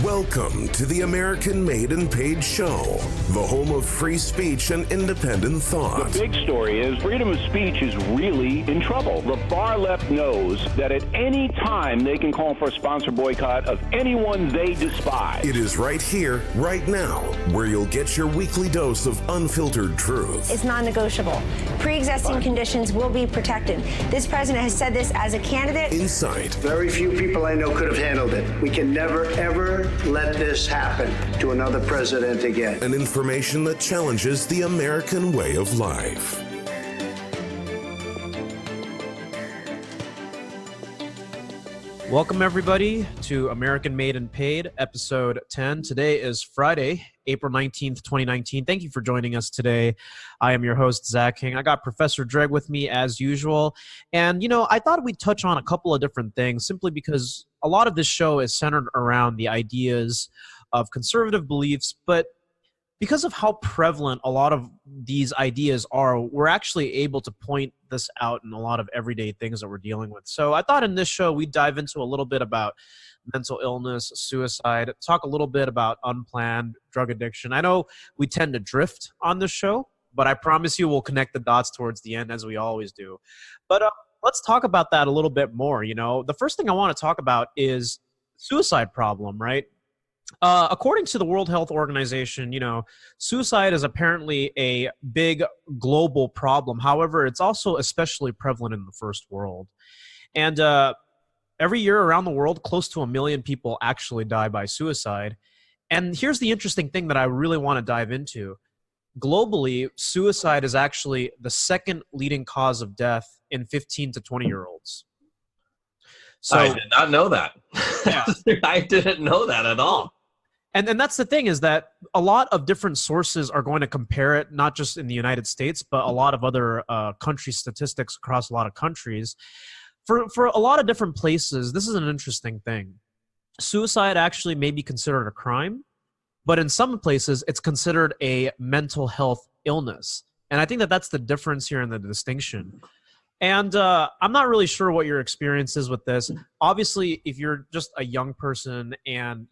Welcome to the American Made and Paid Show, the home of free speech and independent thought. The big story is freedom of speech is really in trouble. The far left knows that at any time they can call for a sponsor boycott of anyone they despise. It is right here, right now, where you'll get your weekly dose of unfiltered truth. It's non-negotiable. Pre-existing conditions will be protected. This president has said this as a candidate. Insight. Very few people I know could have handled it. We can never, ever let this happen to another president again. And information that challenges the American way of life. Welcome, everybody, to American Made and Paid, episode 10. Today is Friday, April 19th, 2019. Thank you for joining us today. I am your host, Zach King. I got Professor Dreg with me as usual. And, I thought we'd touch on a couple of different things simply because a lot of this show is centered around the ideas of conservative beliefs, but because of how prevalent a lot of these ideas are, we're actually able to point this out in a lot of everyday things that we're dealing with. So I thought in this show we'd dive into a little bit about mental illness, suicide, talk a little bit about unplanned drug addiction. I know we tend to drift on this show, but I promise you we'll connect the dots towards the end as we always do. But let's talk about that a little bit more. The first thing I want to talk about is suicide problem, right? According to the World Health Organization, suicide is apparently a big global problem. However, it's also especially prevalent in the first world. And every year around the world, close to 1 million people actually die by suicide. And here's the interesting thing that I really want to dive into. Globally, suicide is actually the second leading cause of death in 15 to 20-year-olds. So, I did not know that. Yeah. I didn't know that at all. And that's the thing, is that a lot of different sources are going to compare it, not just in the United States, but a lot of other country statistics across a lot of countries. For a lot of different places, this is an interesting thing. Suicide actually may be considered a crime, but in some places, it's considered a mental health illness. And I think that that's the difference here in the distinction. And I'm not really sure what your experience is with this. Obviously, if you're just a young person and,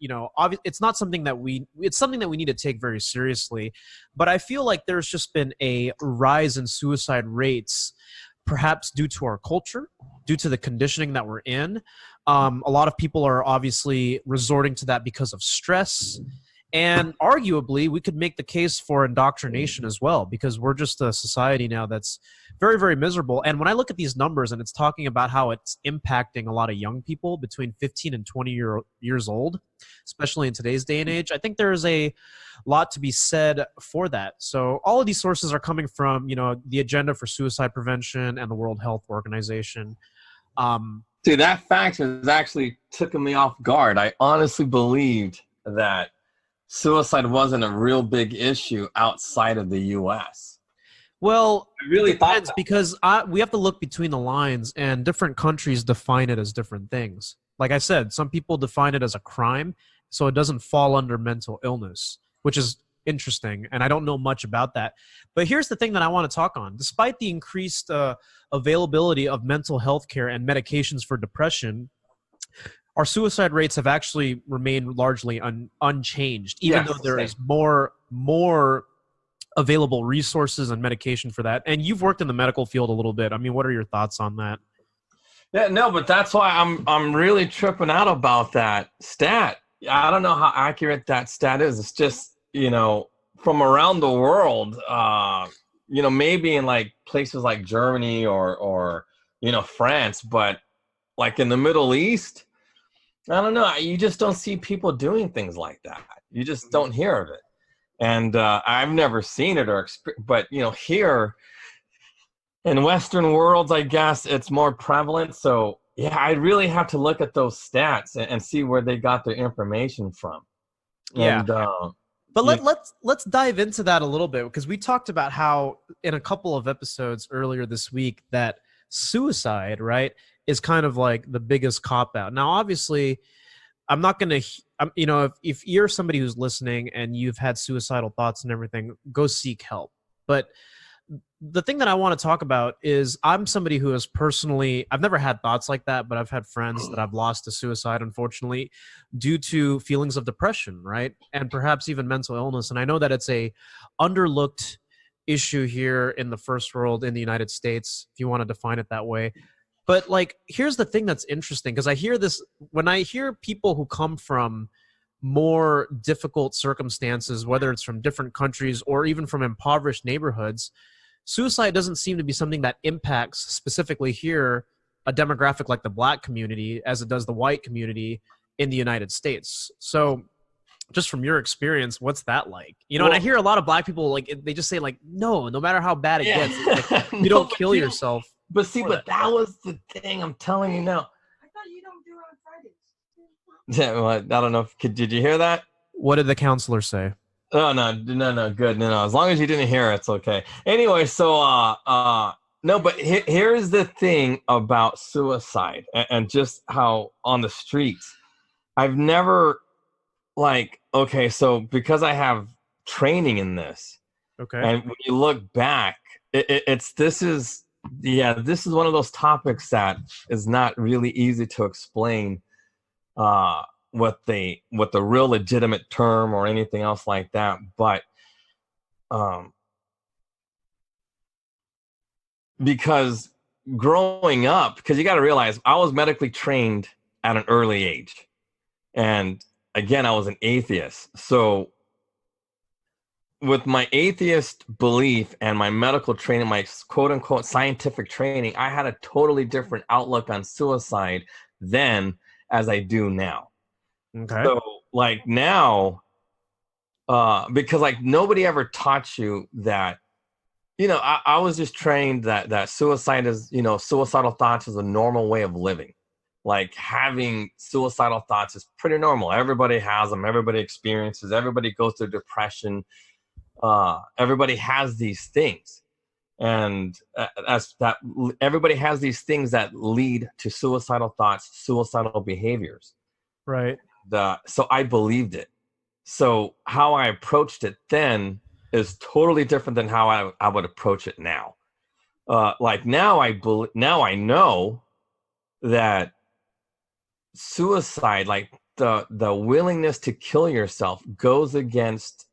it's not something that it's something that we need to take very seriously. But I feel like there's just been a rise in suicide rates, perhaps due to our culture, due to the conditioning that we're in. A lot of people are obviously resorting to that because of stress. And arguably, we could make the case for indoctrination as well, because we're just a society now that's very, very miserable. And when I look at these numbers and it's talking about how it's impacting a lot of young people between 15 and 20 years old, especially in today's day and age, I think there's a lot to be said for that. So all of these sources are coming from, the Agenda for Suicide Prevention and the World Health Organization. See, that fact has actually taken me off guard. I honestly believed that suicide wasn't a real big issue outside of the U.S. Well, I really it depends, because we have to look between the lines, and different countries define it as different things. Like I said, some people define it as a crime, so it doesn't fall under mental illness, which is interesting, and I don't know much about that. But here's the thing that I want to talk on. Despite the increased availability of mental health care and medications for depression, our suicide rates have actually remained largely unchanged, even though there is more available resources and medication for that. And you've worked in the medical field a little bit. I mean, what are your thoughts on that? Yeah, no, but that's why I'm really tripping out about that stat. I don't know how accurate that stat is. It's just, from around the world, maybe in like places like Germany or France, but like in the Middle East, I don't know. You just don't see people doing things like that. You just don't hear of it. And I've never seen it but here in Western worlds, I guess it's more prevalent. So yeah, I really have to look at those stats and see where they got their information from. Yeah. And, but let's dive into that a little bit, because we talked about how in a couple of episodes earlier this week that suicide, right, is kind of like the biggest cop-out. Now, obviously, I'm not going to, if you're somebody who's listening and you've had suicidal thoughts and everything, go seek help. But the thing that I want to talk about is I'm somebody who has personally, I've never had thoughts like that, but I've had friends that I've lost to suicide, unfortunately, due to feelings of depression, right? And perhaps even mental illness. And I know that it's a underlooked issue here in the first world in the United States, if you want to define it that way. But like, here's the thing that's interesting, because I hear this when I hear people who come from more difficult circumstances, whether it's from different countries or even from impoverished neighborhoods, suicide doesn't seem to be something that impacts specifically here a demographic like the Black community as it does the white community in the United States. So just from your experience, what's that like? You know, and I hear a lot of Black people, like, they just say, like, no matter how bad it gets, it's like, you don't kill yourself. But see, that was the thing I'm telling you now. I thought you don't do it on Fridays. Yeah, well, I don't know. Did you hear that? What did the counselor say? Oh, no, good. No. As long as you didn't hear it, it's okay. Anyway, so, no, but here's the thing about suicide and just how on the streets, I've never, like, okay, so because I have training in this, okay, and when you look back, this is one of those topics that is not really easy to explain what the real legitimate term or anything else like that, but because growing up, because you got to realize I was medically trained at an early age, and again, I was an atheist. So with my atheist belief and my medical training, my quote unquote scientific training, I had a totally different outlook on suicide then as I do now. okay. So like now, because like nobody ever taught you that, you know, I was just trained that suicide is, you know, suicidal thoughts is a normal way of living. Like having suicidal thoughts is pretty normal. Everybody has them. Everybody experiences. Everybody goes through depression. Everybody has these things, and everybody has these things that lead to suicidal thoughts, suicidal behaviors. Right. So I believed it. So how I approached it then is totally different than how I would approach it now. Like now I know that suicide, like the willingness to kill yourself, goes against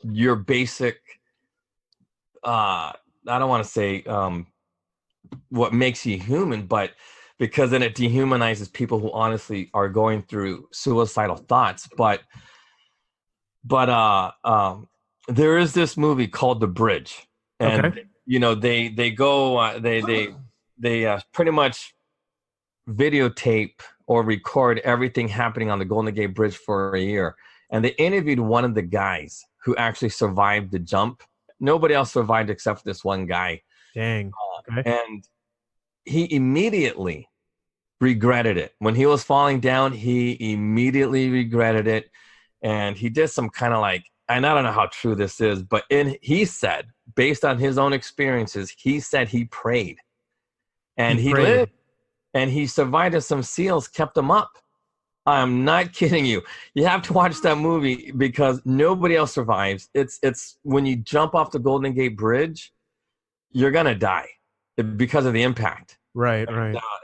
your basic I don't want to say what makes you human, but because then it dehumanizes people who honestly are going through suicidal thoughts. But there is this movie called The Bridge, and okay. you know they go they pretty much videotape or record everything happening on the Golden Gate Bridge for a year, and they interviewed one of the guys who actually survived the jump. Nobody else survived except for this one guy. Dang. Okay. And he immediately regretted it. When he was falling down, he immediately regretted it. And he did some kind of like, and I don't know how true this is, but he said, based on his own experiences, he said he prayed. And he lived. And he survived, and some SEALs kept him up. I'm not kidding you. You have to watch that movie because nobody else survives. It's when you jump off the Golden Gate Bridge, you're gonna die because of the impact. Right.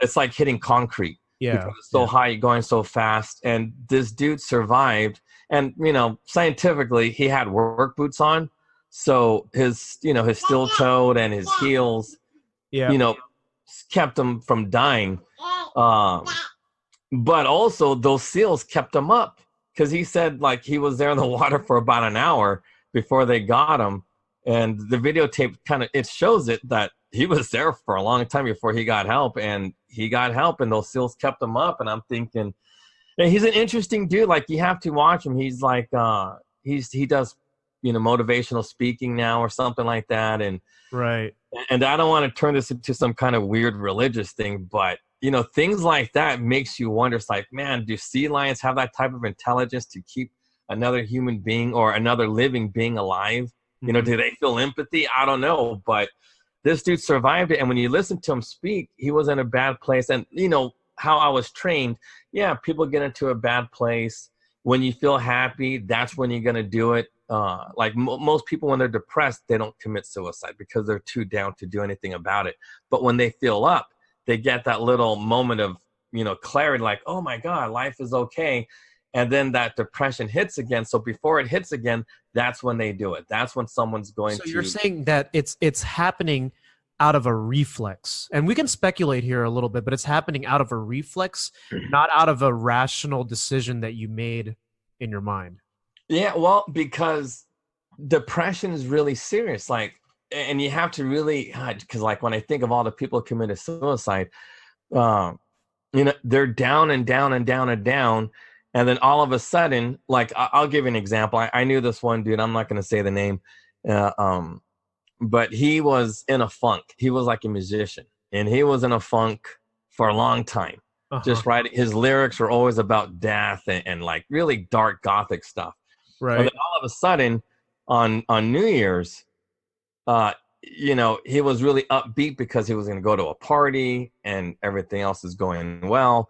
It's like hitting concrete. Yeah. Because it's so high, going so fast. And this dude survived. And you know, scientifically, he had work boots on, so his steel-toed and his heels, kept him from dying. But also those SEALs kept him up because he said like he was there in the water for about an hour before they got him. And the videotape it shows it that he was there for a long time before he got help, and he got help, and those SEALs kept him up. And I'm thinking, and he's an interesting dude. Like you have to watch him. He's like, he does, motivational speaking now or something like that. And right. And I don't want to turn this into some kind of weird religious thing, but things like that makes you wonder. It's like, man, do sea lions have that type of intelligence to keep another human being or another living being alive? Mm-hmm. Do they feel empathy? I don't know, but this dude survived it. And when you listen to him speak, he was in a bad place. And how I was trained, yeah, people get into a bad place, when you feel happy, that's when you're going to do it. Like most people, when they're depressed, they don't commit suicide because they're too down to do anything about it. But when they feel up, they get that little moment of, clarity, like, oh my God, life is okay. And then that depression hits again. So before it hits again, that's when they do it. That's when someone's going to. So you're saying that it's happening out of a reflex, and we can speculate here a little bit, but it's happening out of a reflex, not out of a rational decision that you made in your mind. Yeah, well, because depression is really serious. Like, and you have to really, because like when I think of all the people who committed suicide, they're down and down and down and down. And then all of a sudden, like, I'll give you an example. I knew this one dude, I'm not going to say the name, but he was in a funk. He was like a musician, and he was in a funk for a long time. Just writing. His lyrics were always about death and like really dark gothic stuff. Right. And then all of a sudden on New Year's, he was really upbeat because he was going to go to a party and everything else is going well.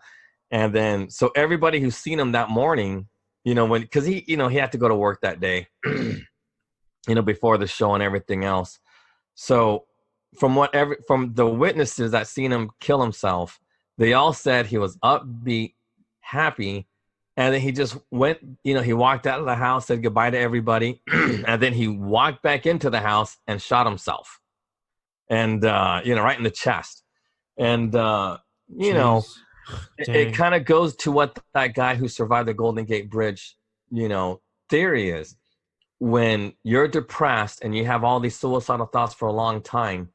And then, so everybody who's seen him that morning, because he had to go to work that day, before the show and everything else. So from the witnesses that seen him kill himself, they all said he was upbeat, happy. And then he just went, he walked out of the house, said goodbye to everybody. And then he walked back into the house and shot himself. And, right in the chest. And, it kind of goes to what that guy who survived the Golden Gate Bridge, theory is. When you're depressed and you have all these suicidal thoughts for a long time,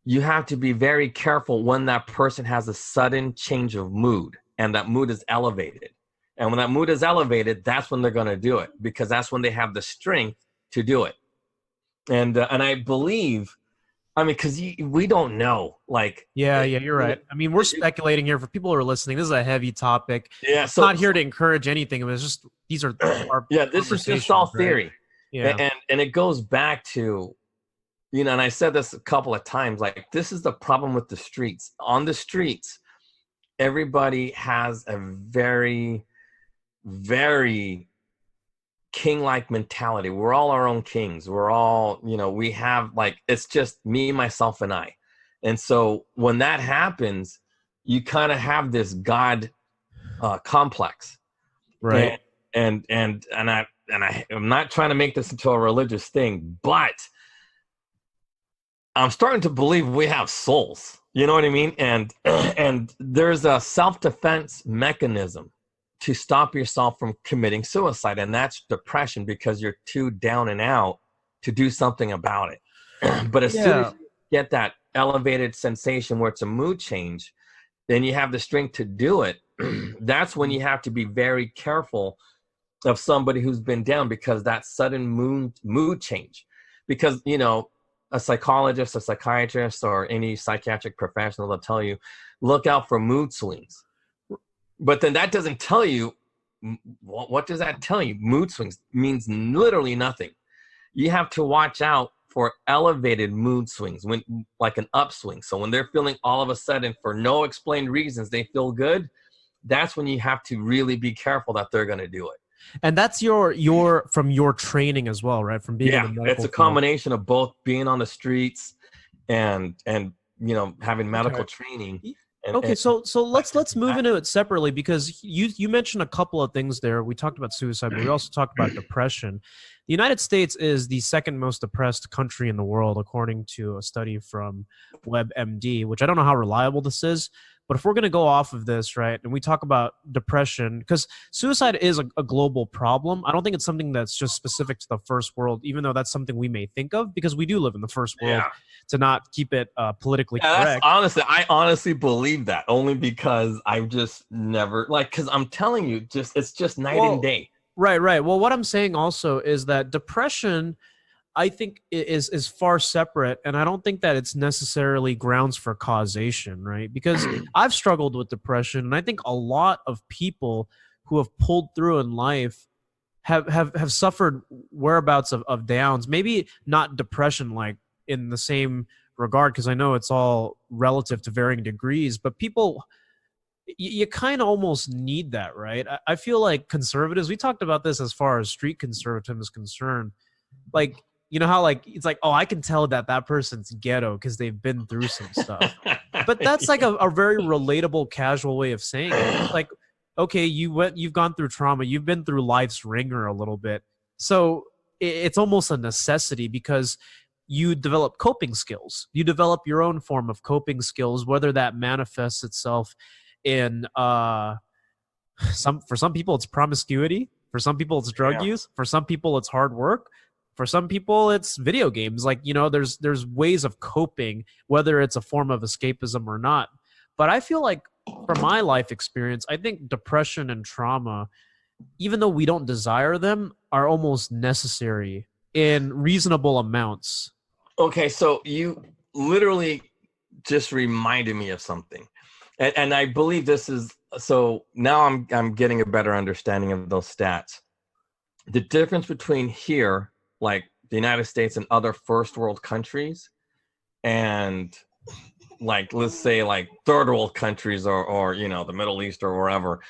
you have to be very careful when that person has a sudden change of mood and that mood is elevated. And when that mood is elevated, that's when they're going to do it, because that's when they have the strength to do it. And I believe, because we don't know. Like, yeah, you're right. I mean, we're speculating here for people who are listening. This is a heavy topic. Yeah, it's not here to encourage anything. It's just these are our this is just all theory. Right? Yeah, and it goes back to, and I said this a couple of times. Like, this is the problem with the streets. On the streets, everybody has a very, very king-like mentality. We're all our own kings. We're all, we have like, it's just me, myself, and I. And so when that happens, you kind of have this God complex, right? And I'm not trying to make this into a religious thing, but I'm starting to believe we have souls. You know what I mean? And there's a self-defense mechanism to stop yourself from committing suicide, and that's depression, because you're too down and out to do something about it. But as soon as you get that elevated sensation where it's a mood change, then you have the strength to do it. That's when you have to be very careful of somebody who's been down, because that sudden mood change, because a psychologist, a psychiatrist, or any psychiatric professional will tell you, look out for mood swings. But then that doesn't tell you, what does that tell you? Mood swings means literally nothing. You have to watch out for elevated mood swings, when like an upswing. So when they're feeling all of a sudden, for no explained reasons, they feel good, that's when you have to really be careful that they're going to do it. And that's your from your training as well, right? From being in the medical it's a combination of both being on the streets and having medical training. So let's move into it separately, because you mentioned a couple of things there. We talked about suicide, but we also talked about depression. The United States is the second most depressed country in the world, according to a study from WebMD, which I don't know how reliable this is. But if we're going to go off of this, right, and we talk about depression, because suicide is a global problem. I don't think it's something that's just specific to the first world, even though that's something we may think of, because we do live in the first world, to not keep it politically correct. I honestly believe that, only because I've just never, because I'm telling you, it's just night and day. Right. Well, what I'm saying also is that depression, I think, is far separate, and I don't think that it's necessarily grounds for causation, right? Because I've struggled with depression, and I think a lot of people who have pulled through in life have suffered whereabouts of downs. Maybe not depression like in the same regard, because I know it's all relative to varying degrees, but people you kind of almost need that, right? I feel like conservatives, we talked about this as far as street conservatism is concerned. Like, you know how like it's like, oh, I can tell that person's ghetto because they've been through some stuff. But that's like a very relatable, casual way of saying it. It's like, okay, you've gone through trauma, you've been through life's ringer a little bit. So it's almost a necessity because you develop coping skills. You develop your own form of coping skills, whether that manifests itself in for some people it's promiscuity, for some people it's drug use, for some people it's hard work, for some people it's video games. Like, you know, there's ways of coping, whether it's a form of escapism or not. But I feel like from my life experience, I think depression and trauma, even though we don't desire them, are almost necessary in reasonable amounts. Okay, so you literally just reminded me of something. And I believe this is, so now I'm getting a better understanding of those stats. The difference between here, like the United States and other first world countries, and like, let's say like third world countries or you know, the Middle East or wherever,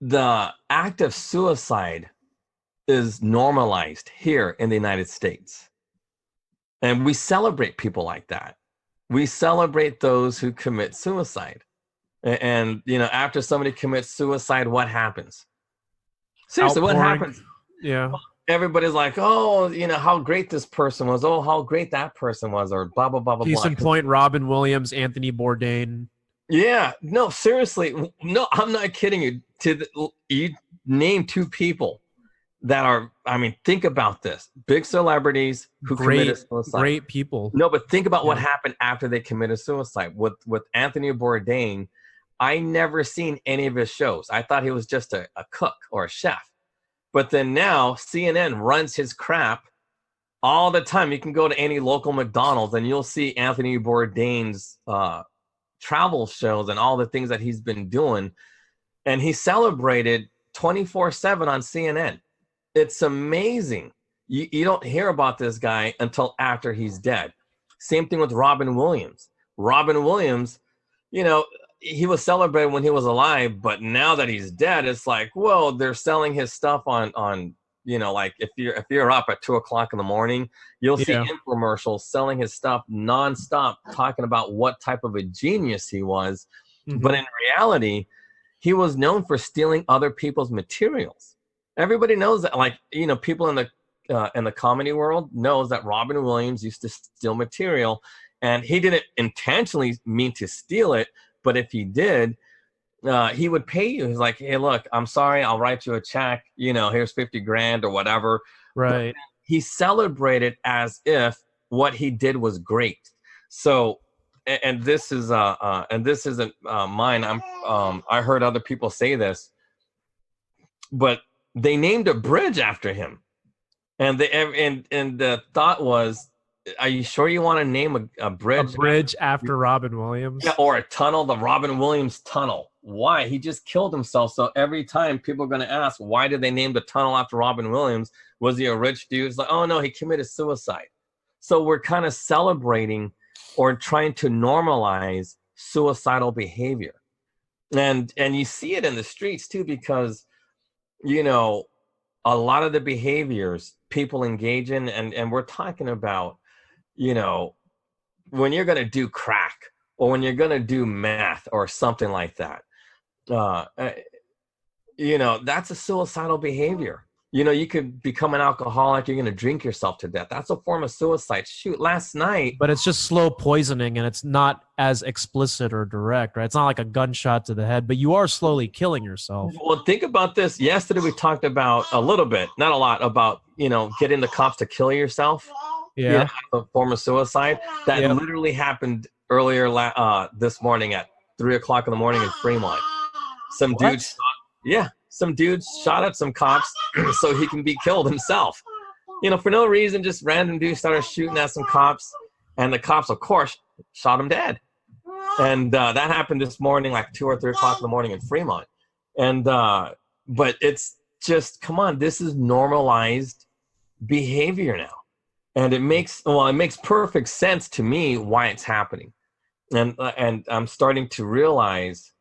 the act of suicide is normalized here in the United States. And we celebrate people like that. We celebrate those who commit suicide. And you know, after somebody commits suicide, what happens? Seriously, what happens? Yeah. Everybody's like, oh, you know, how great this person was. Oh, how great that person was, or blah, blah, blah, blah, Case in blah. point, Robin Williams, Anthony Bourdain. Yeah, no, seriously. No, I'm not kidding you. You name two people that are, I mean, think about this. Big celebrities who committed suicide. Great people. No, but think about what happened after they committed suicide. With Anthony Bourdain, I never seen any of his shows. I thought he was just a cook or a chef. But then now CNN runs his crap all the time. You can go to any local McDonald's and you'll see Anthony Bourdain's travel shows and all the things that he's been doing. And he celebrated 24/7 on CNN. It's amazing. You don't hear about this guy until after he's dead. Same thing with Robin Williams. Robin Williams, you know, he was celebrated when he was alive, but now that he's dead, it's like, whoa, they're selling his stuff on you know, like if you're up at 2:00 in the morning, you'll see infomercials selling his stuff nonstop, talking about what type of a genius he was. Mm-hmm. But in reality, he was known for stealing other people's materials. Everybody knows that, like, you know, people in the comedy world knows that Robin Williams used to steal material, and he didn't intentionally mean to steal it, but if he did, he would pay you. He's like, hey, look, I'm sorry, I'll write you a check, you know, here's 50 grand or whatever. Right. But he celebrated as if what he did was great. So, and this is and this isn't mine. I heard other people say this, but they named a bridge after him, and the thought was, are you sure you want to name a bridge? A bridge after Robin Williams? Yeah, or a tunnel, the Robin Williams tunnel. Why? He just killed himself. So every time people are going to ask, why did they name the tunnel after Robin Williams? Was he a rich dude? It's like, oh no, he committed suicide. So we're kind of celebrating or trying to normalize suicidal behavior. And you see it in the streets too, because, you know, a lot of the behaviors people engage in, and we're talking about, you know, when you're going to do crack or when you're going to do meth or something like that, you know, that's a suicidal behavior. You know, you could become an alcoholic. You're going to drink yourself to death. That's a form of suicide. Shoot, last night. But it's just slow poisoning, and it's not as explicit or direct, right? It's not like a gunshot to the head, but you are slowly killing yourself. Well, think about this. Yesterday we talked about a little bit, not a lot, about, you know, getting the cops to kill yourself. Yeah. You know, a form of suicide. That literally happened earlier this morning at 3:00 in the morning in Fremont. Some dude shot at some cops so he can be killed himself. You know, for no reason, just random dude started shooting at some cops, and the cops, of course, shot him dead. And that happened this morning, like 2 or 3 o'clock in the morning in Fremont. And but it's just, come on, this is normalized behavior now. And it makes perfect sense to me why it's happening. And I'm starting to realize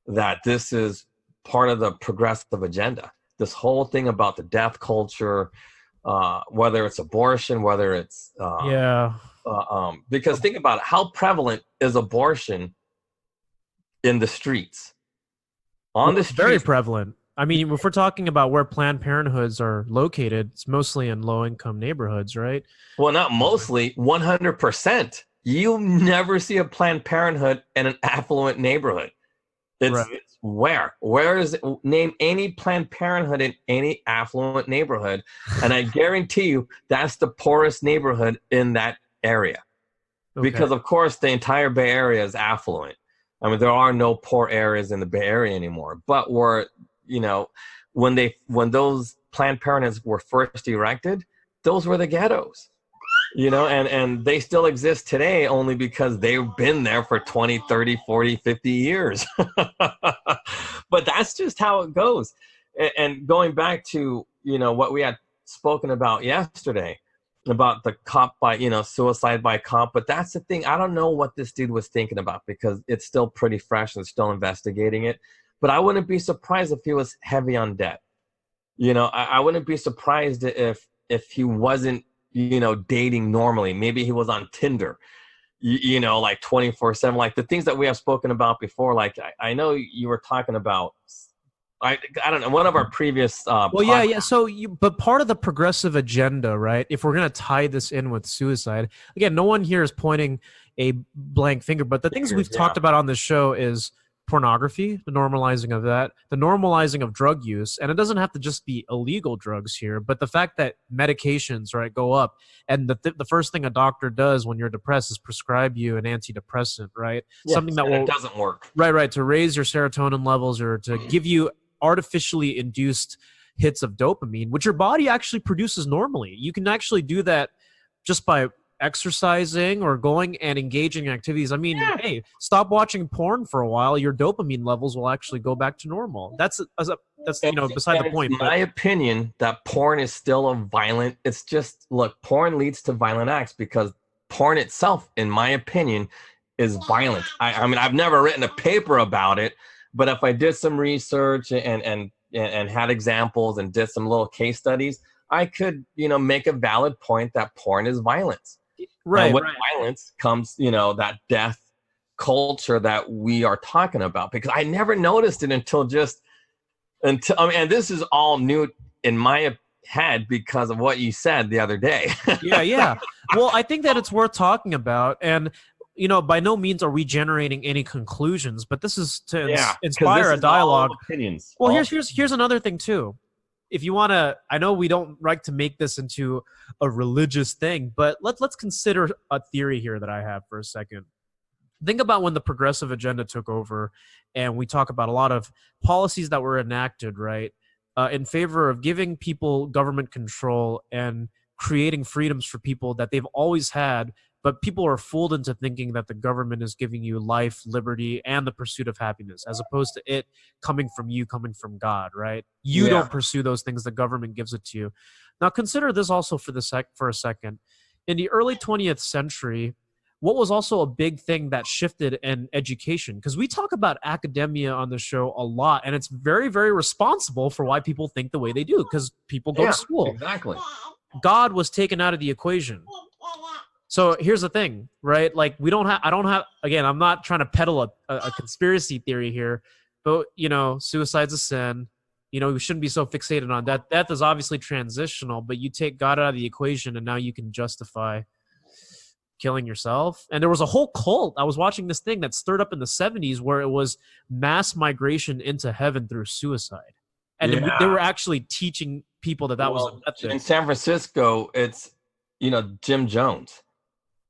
that this is part of the progressive agenda. This whole thing about the death culture, whether it's abortion, whether it's because think about it, how prevalent is abortion in the streets? On the streets, very prevalent. I mean, if we're talking about where Planned Parenthoods are located, it's mostly in low-income neighborhoods, right? Well, not mostly, 100%. You never see a Planned Parenthood in an affluent neighborhood. It's where? Where is it? Name any Planned Parenthood in any affluent neighborhood, and I guarantee you that's the poorest neighborhood in that area. Okay. Because, of course, the entire Bay Area is affluent. I mean, there are no poor areas in the Bay Area anymore. But when those Planned Parenthoods were first erected, those were the ghettos. And they still exist today only because they've been there for 20, 30, 40, 50 years. But that's just how it goes. And going back to, what we had spoken about yesterday, about the cop by, suicide by cop. But that's the thing. I don't know what this dude was thinking about because it's still pretty fresh and still investigating it. But I wouldn't be surprised if he was heavy on debt. I wouldn't be surprised if he wasn't, dating normally. Maybe he was on Tinder, like 24/7, like the things that we have spoken about before. Like I know you were talking about, I don't know, one of our previous yeah. So but part of the progressive agenda, right? If we're going to tie this in with suicide, again, no one here is pointing a blank finger, but the things we've talked about on this show is pornography, the normalizing of that, the normalizing of drug use. And it doesn't have to just be illegal drugs here, but the fact that medications, right, go up. And the first thing a doctor does when you're depressed is prescribe you an antidepressant, right? Yes, something that will, it doesn't work. Right, to raise your serotonin levels or to give you artificially induced hits of dopamine, which your body actually produces normally. You can actually do that just by exercising or going and engaging in activities. I mean, hey, stop watching porn for a while. Your dopamine levels will actually go back to normal. That's beside the point. In my opinion, that porn is still a violent. It's just, look, porn leads to violent acts because porn itself, in my opinion, is violent. I mean, I've never written a paper about it, but if I did some research and had examples and did some little case studies, I could, make a valid point that porn is violence. Right. And with violence comes, that death culture that we are talking about. Because I never noticed it until and this is all new in my head because of what you said the other day. Yeah. Well, I think that it's worth talking about, and by no means are we generating any conclusions, but this is to inspire a dialogue. Opinions. Well, here's another thing too. If you want to, I know we don't like to make this into a religious thing, but let's consider a theory here that I have for a second. Think about when the progressive agenda took over, and we talk about a lot of policies that were enacted, right, in favor of giving people government control and creating freedoms for people that they've always had. But people are fooled into thinking that the government is giving you life, liberty, and the pursuit of happiness, as opposed to it coming from you, coming from God, right? You don't pursue those things. The government gives it to you. Now, consider this also for a second. In the early 20th century, what was also a big thing that shifted in education? Because we talk about academia on the show a lot, and it's very, very responsible for why people think the way they do, because people go to school. Exactly. God was taken out of the equation. So here's the thing, right? Like again, I'm not trying to peddle a conspiracy theory here, but, suicide's a sin. We shouldn't be so fixated on that. Death is obviously transitional, but you take God out of the equation and now you can justify killing yourself. And there was a whole cult. I was watching this thing that stirred up in the 70s where it was mass migration into heaven through suicide. And they were actually teaching people that was a method. In San Francisco, it's, Jim Jones.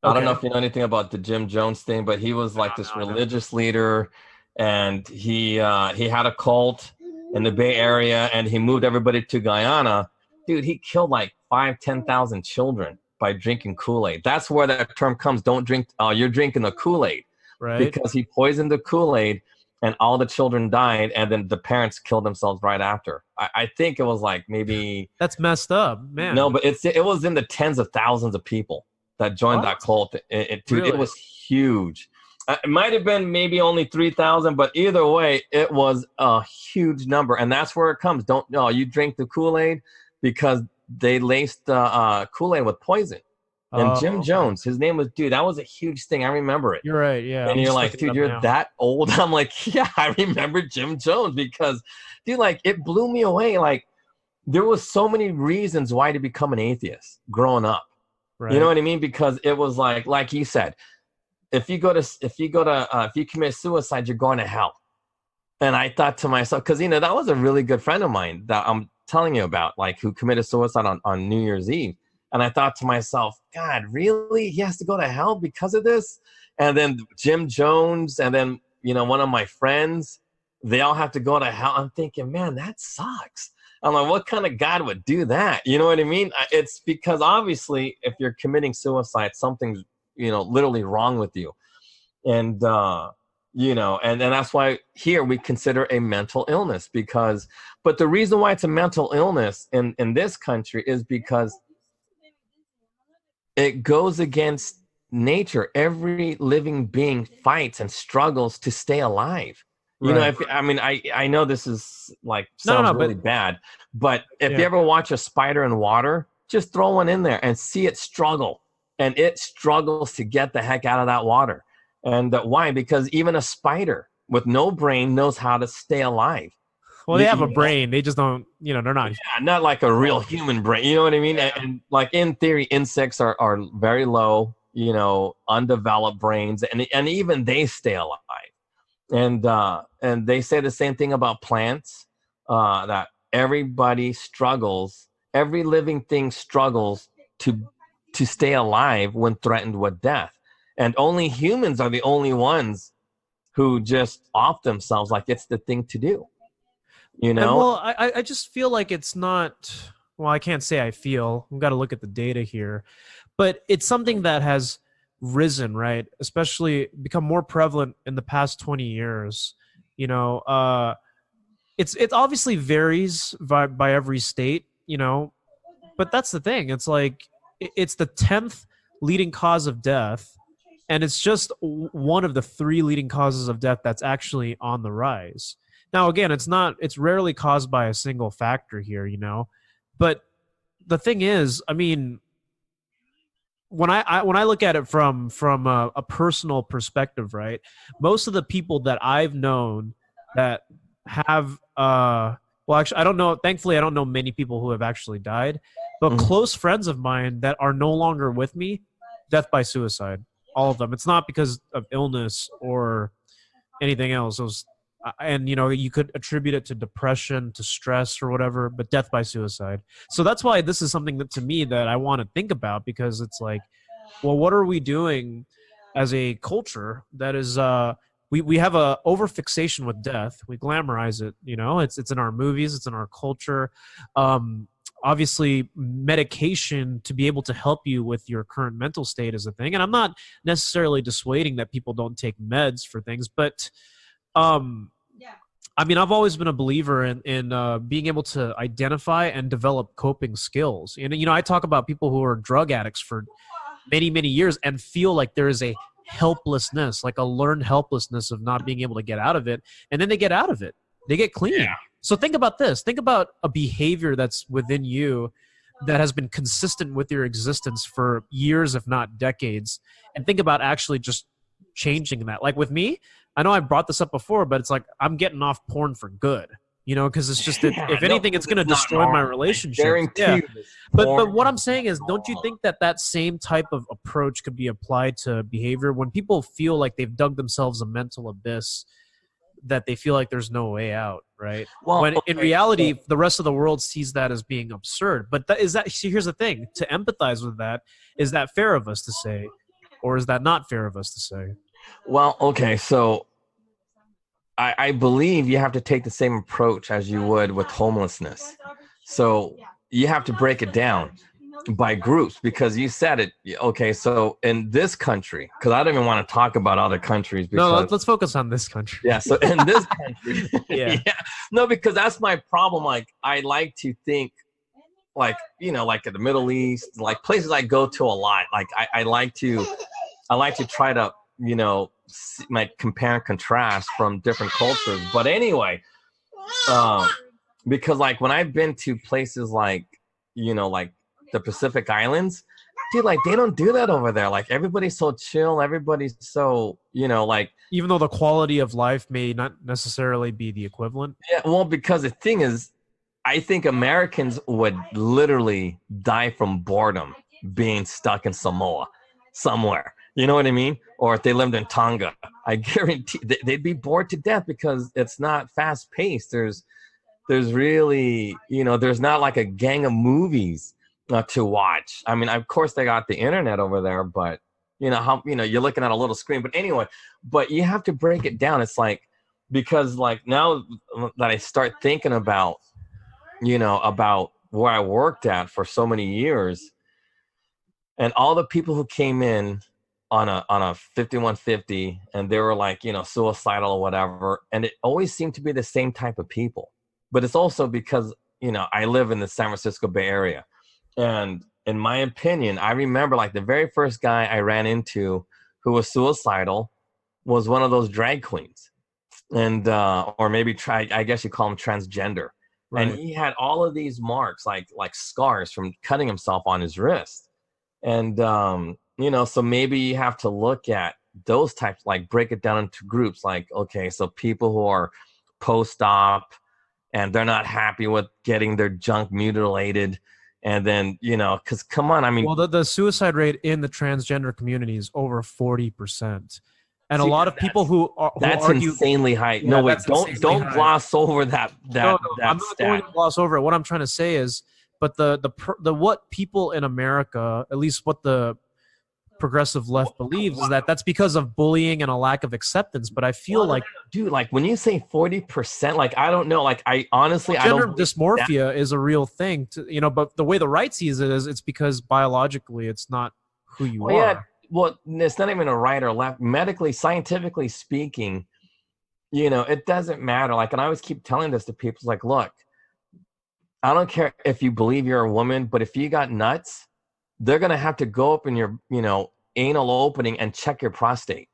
I don't know if you know anything about the Jim Jones thing, but he was like this religious leader, and he had a cult in the Bay Area, and he moved everybody to Guyana. Dude, he killed like 10,000 children by drinking Kool-Aid. That's where that term comes. Don't drink. You're drinking the Kool-Aid, right? Because he poisoned the Kool-Aid, and all the children died, and then the parents killed themselves right after. I think it was like maybe that's messed up, man. No, but it was in the tens of thousands of people that joined that cult. It really? It was huge. It might have been maybe only 3,000, but either way, it was a huge number. And that's where it comes. You drink the Kool-Aid because they laced Kool-Aid with poison. And Jim Jones, his name was, dude, that was a huge thing. I remember it. You're right, yeah. And you're like, dude, you're that old? I'm like, yeah, I remember Jim Jones because, dude, like, it blew me away. Like, there was so many reasons why to become an atheist growing up. Right. You know what I mean? Because it was like you said, if you commit suicide, you're going to hell. And I thought to myself, because, you know, that was a really good friend of mine that I'm telling you about, like, who committed suicide on New Year's Eve. And I thought to myself, God, really? He has to go to hell because of this? And then Jim Jones, and then, you know, one of my friends, they all have to go to hell. I'm thinking, man, that sucks. I'm like, what kind of God would do that? You know what I mean? It's because obviously if you're committing suicide, something's, you know, literally wrong with you. And, you know, and that's why here we consider a mental illness but the reason why it's a mental illness in this country is because it goes against nature. Every living being fights and struggles to stay alive. You know, I know this is like sounds really bad, but if you ever watch a spider in water, just throw one in there and see it struggle. And it struggles to get the heck out of that water. And why? Because even a spider with no brain knows how to stay alive. Well, they have a brain. They just don't, you know, they're not. Yeah, not like a real human brain. You know what I mean? Yeah. And like in theory, insects are very low, you know, undeveloped brains. And even they stay alive. And they say the same thing about plants, that everybody struggles. Every living thing struggles to stay alive when threatened with death. And only humans are the only ones who just off themselves like it's the thing to do. You know? And, well, I just feel like it's not, well, I can't say I feel. We've got to look at the data here. But it's something that has risen, right? Especially become more prevalent in the past 20 years. You know, it obviously varies by every state, you know. But that's the thing. It's like it's the 10th leading cause of death. And it's just one of the 3 leading causes of death that's actually on the rise. Now, again, it's rarely caused by a single factor here, you know, but the thing is, I mean, when I look at it from a personal perspective, right, most of the people that I've known that have, well, actually, I don't know, thankfully, I don't know many people who have actually died, but close friends of mine that are no longer with me, death by suicide, all of them. It's not because of illness or anything else. It was, and, you know, you could attribute it to depression, to stress or whatever, but death by suicide. So that's why this is something that, to me, that I want to think about, because it's like, well, what are we doing as a culture that is, we have a overfixation with death. We glamorize it, you know, it's in our movies, it's in our culture. Obviously, medication to be able to help you with your current mental state is a thing. And I'm not necessarily dissuading that people don't take meds for things, but I mean, I've always been a believer in being able to identify and develop coping skills. And, you know, I talk about people who are drug addicts for many, many years and feel like there is a helplessness, like a learned helplessness of not being able to get out of it. And then they get out of it. They get clean. Yeah. So think about this. Think about a behavior that's within you that has been consistent with your existence for years, if not decades. And think about actually just changing that. Like with me, I know I brought this up before, but it's like I'm getting off porn for good, you know, because it's just, if anything, it's going to destroy my relationship. Yeah. But what I'm saying is, don't you think that same type of approach could be applied to behavior when people feel like they've dug themselves a mental abyss that they feel like there's no way out, right? Well, when in reality, the rest of the world sees that as being absurd. But see, here's the thing: to empathize with that, is that fair of us to say, or is that not fair of us to say? Well, okay, so I believe you have to take the same approach as you would with homelessness. So you have to break it down by groups, because you said it. Okay, so in this country, because I don't even want to talk about other countries. Because, no, let's focus on this country. Yeah, so in this country, yeah. No, because that's my problem. Like, I like to think, like, you know, like in the Middle East, like places I go to a lot. Like, I like to try to might compare and contrast from different cultures. But anyway, because like when I've been to places like, like the Pacific Islands, dude, like they don't do that over there. Like everybody's so chill. Everybody's so, like. Even though the quality of life may not necessarily be the equivalent. Yeah, well, because the thing is, I think Americans would literally die from boredom being stuck in Samoa somewhere. You know what I mean? Or if they lived in Tonga, I guarantee they'd be bored to death because it's not fast paced. There's really, there's not like a gang of movies to watch. I mean, of course they got the internet over there, but you're looking at a little screen. But anyway, but you have to break it down. It's like, because like now that I start thinking about, about where I worked at for so many years, and all the people who came in on a 5150 and they were like, suicidal or whatever. And it always seemed to be the same type of people. But it's also because, I live in the San Francisco Bay Area. And in my opinion, I remember like the very first guy I ran into who was suicidal was one of those drag queens. And, or maybe I guess you call him transgender. Right. And he had all of these marks, like scars from cutting himself on his wrist. And, so maybe you have to look at those types, like break it down into groups. Like, okay, so people who are post-op and they're not happy with getting their junk mutilated. And then, because come on, I mean. Well, the suicide rate in the transgender community is over 40%. And a lot of people who argue, insanely high. Yeah, no, wait, don't gloss over that. No, I'm not going to gloss over it. What I'm trying to say is, but the what people in America, at least what the progressive left believes, is that that's because of bullying and a lack of acceptance. But I feel like, dude, like when you say 40%, like I don't know, like I honestly, gender dysmorphia is a real thing, but the way the right sees it is it's because biologically it's not who you are. Yeah. Well, it's not even a right or left. Medically, scientifically speaking, it doesn't matter. Like, and I always keep telling this to people. It's like, look, I don't care if you believe you're a woman, but if you got nuts, they're going to have to go up in your, anal opening and check your prostate.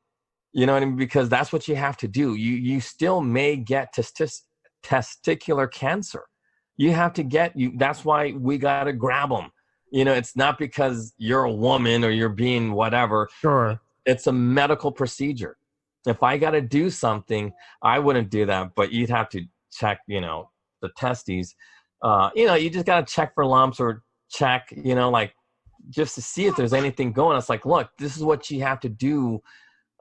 You know what I mean? Because that's what you have to do. You still may get testicular cancer. You have to that's why we got to grab them. It's not because you're a woman or you're being whatever. Sure. It's a medical procedure. If I got to do something, I wouldn't do that, but you'd have to check, the testes. You just got to check for lumps or check, like just to see if there's anything going. It's like, look, this is what you have to do.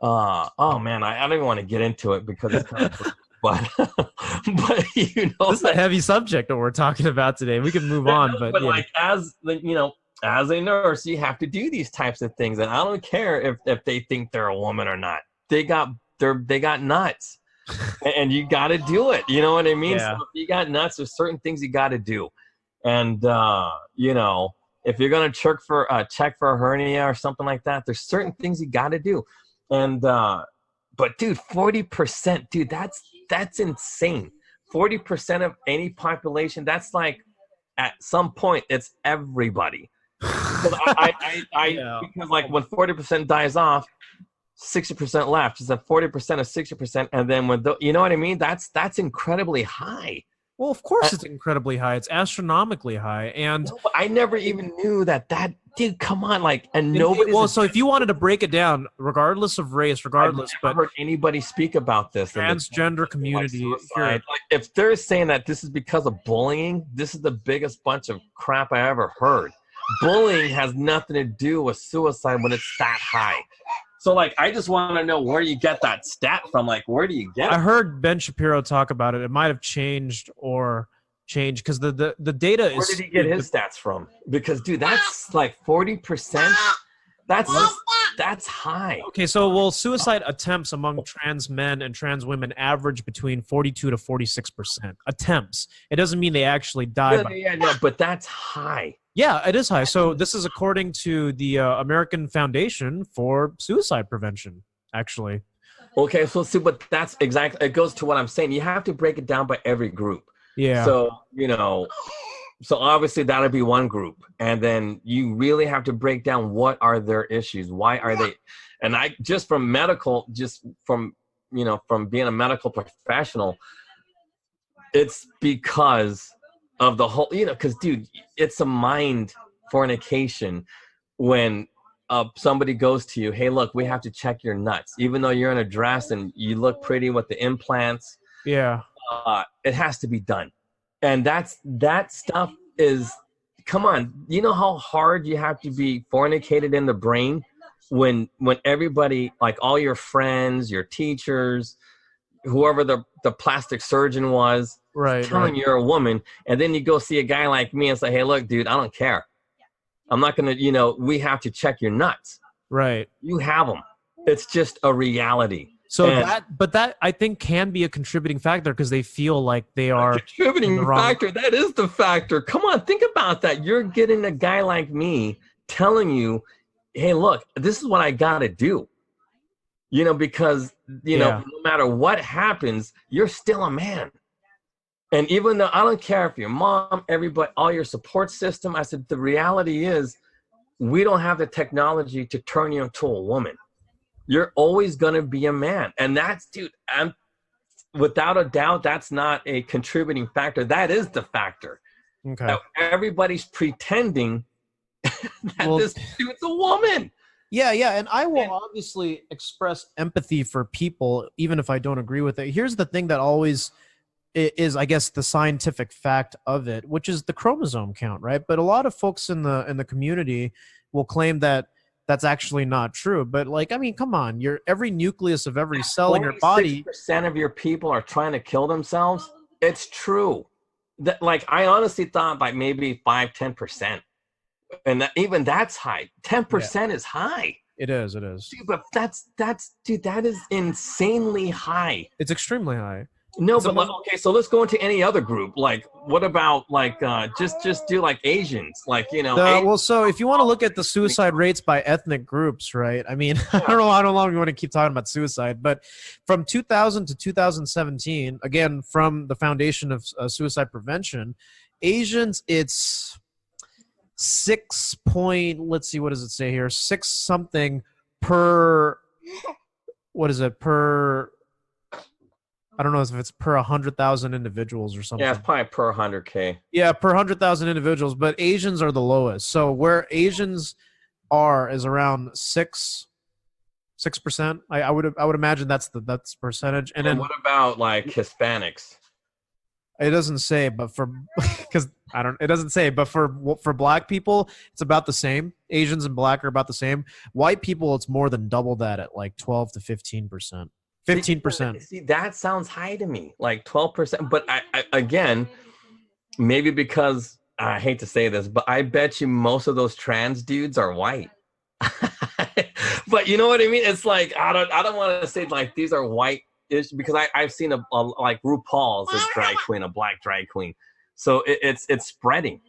Oh man, I don't even want to get into it because it's kind of but this is a heavy subject that we're talking about today. We can move on, but like as a nurse, you have to do these types of things, and I don't care if they think they're a woman or not. They got nuts, and you got to do it. You know what I mean? Yeah. So if you got nuts, there's certain things you got to do, and if you're gonna check for a hernia or something like that, there's certain things you got to do, and but dude, 40%, dude, that's insane. 40% of any population, that's like at some point it's everybody. Because because like when 40% dies off, 60% left. It's at 40% of 60%, and then when you know what I mean? That's incredibly high. Well, of course it's incredibly high. It's astronomically high, and I never even knew that. Dude, come on, like, and nobody. Well, so if you wanted to break it down, regardless of race, I've never heard anybody speak about this. Transgender community. Like, if they're saying that this is because of bullying, this is the biggest bunch of crap I ever heard. Bullying has nothing to do with suicide when it's that high. So, like, I just want to know where you get that stat from. Like, where do you get it? I heard Ben Shapiro talk about it. It might have changed because the data is. Where did he get his stats from? Because, dude, that's like 40%. That's high. Okay, so suicide attempts among trans men and trans women average between 42 to 46% attempts. It doesn't mean they actually die. Yeah, but that's high. Yeah, it is high. So this is according to the American Foundation for Suicide Prevention, actually. Okay, so see, but that's exactly, it goes to what I'm saying. You have to break it down by every group. Yeah. So, So obviously that'll be one group. And then you really have to break down what are their issues? Why are they? And I just from being a medical professional, it's because of the whole, because dude, it's a mind fornication when somebody goes to you, hey, look, we have to check your nuts. Even though you're in a dress and you look pretty with the implants, it has to be done. And that stuff is, come on, you know how hard you have to be fornicated in the brain when everybody, like all your friends, your teachers, whoever the plastic surgeon was, telling you're a woman, and then you go see a guy like me and say, hey, look, dude, I don't care. I'm not going to, we have to check your nuts. Right. You have them. It's just a reality. So that I think can be a contributing factor because they feel like they are contributing factor. That is the factor. Come on, think about that. You're getting a guy like me telling you, hey, look, this is what I got to do. Because, no matter what happens, you're still a man. And even though I don't care if your mom, everybody, all your support system, I said, the reality is we don't have the technology to turn you into a woman. You're always going to be a man. And that's, dude, without a doubt, that's not a contributing factor. That is the factor. Okay. Now, everybody's pretending that this dude's a woman. Yeah. And I will obviously express empathy for people, even if I don't agree with it. Here's the thing that always is, I guess, the scientific fact of it, which is the chromosome count, right? But a lot of folks in the community will claim that that's actually not true. But come on, every nucleus of every cell in your body. 46% of your people are trying to kill themselves. It's true. That, I honestly thought maybe 5-10%. And even that's high. 10% is high. It is. Dude, but that is insanely high. It's extremely high. No, but okay, so let's go into any other group. What about just do Asians? So if you want to look at the suicide rates by ethnic groups, right? I mean, I don't know how long we want to keep talking about suicide, but from 2000 to 2017, again, from the Foundation of Suicide Prevention, Asians, it's 6 point, let's see, what does it say here? 6 something per, what is it, per, I don't know if it's per 100,000 individuals or something. Yeah, it's probably per 100K. Yeah, per 100,000 individuals, but Asians are the lowest. So where Asians are is around 6%. I would imagine that's the percentage. And then what about Hispanics? It doesn't say, but it doesn't say, but for black people, it's about the same. Asians and black are about the same. White people, it's more than double that at 12 to 15%. 15%. See, that sounds high to me, 12%. But I again, maybe because I hate to say this, but I bet you most of those trans dudes are white. But you know what I mean? It's I don't want to say these are white ish because I've seen a RuPaul's a drag queen, a black drag queen. So it's spreading.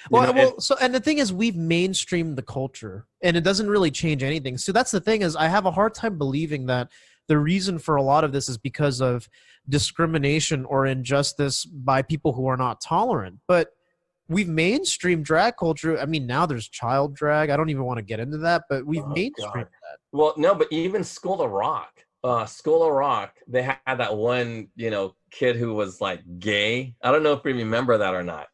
So and the thing is, we've mainstreamed the culture, and it doesn't really change anything. So that's the thing is, I have a hard time believing that the reason for a lot of this is because of discrimination or injustice by people who are not tolerant. But we've mainstreamed drag culture. I mean, now there's child drag. I don't even want to get into that, but we've mainstreamed that. Well, no, but even School of Rock, they had that one, kid who was gay. I don't know if you remember that or not.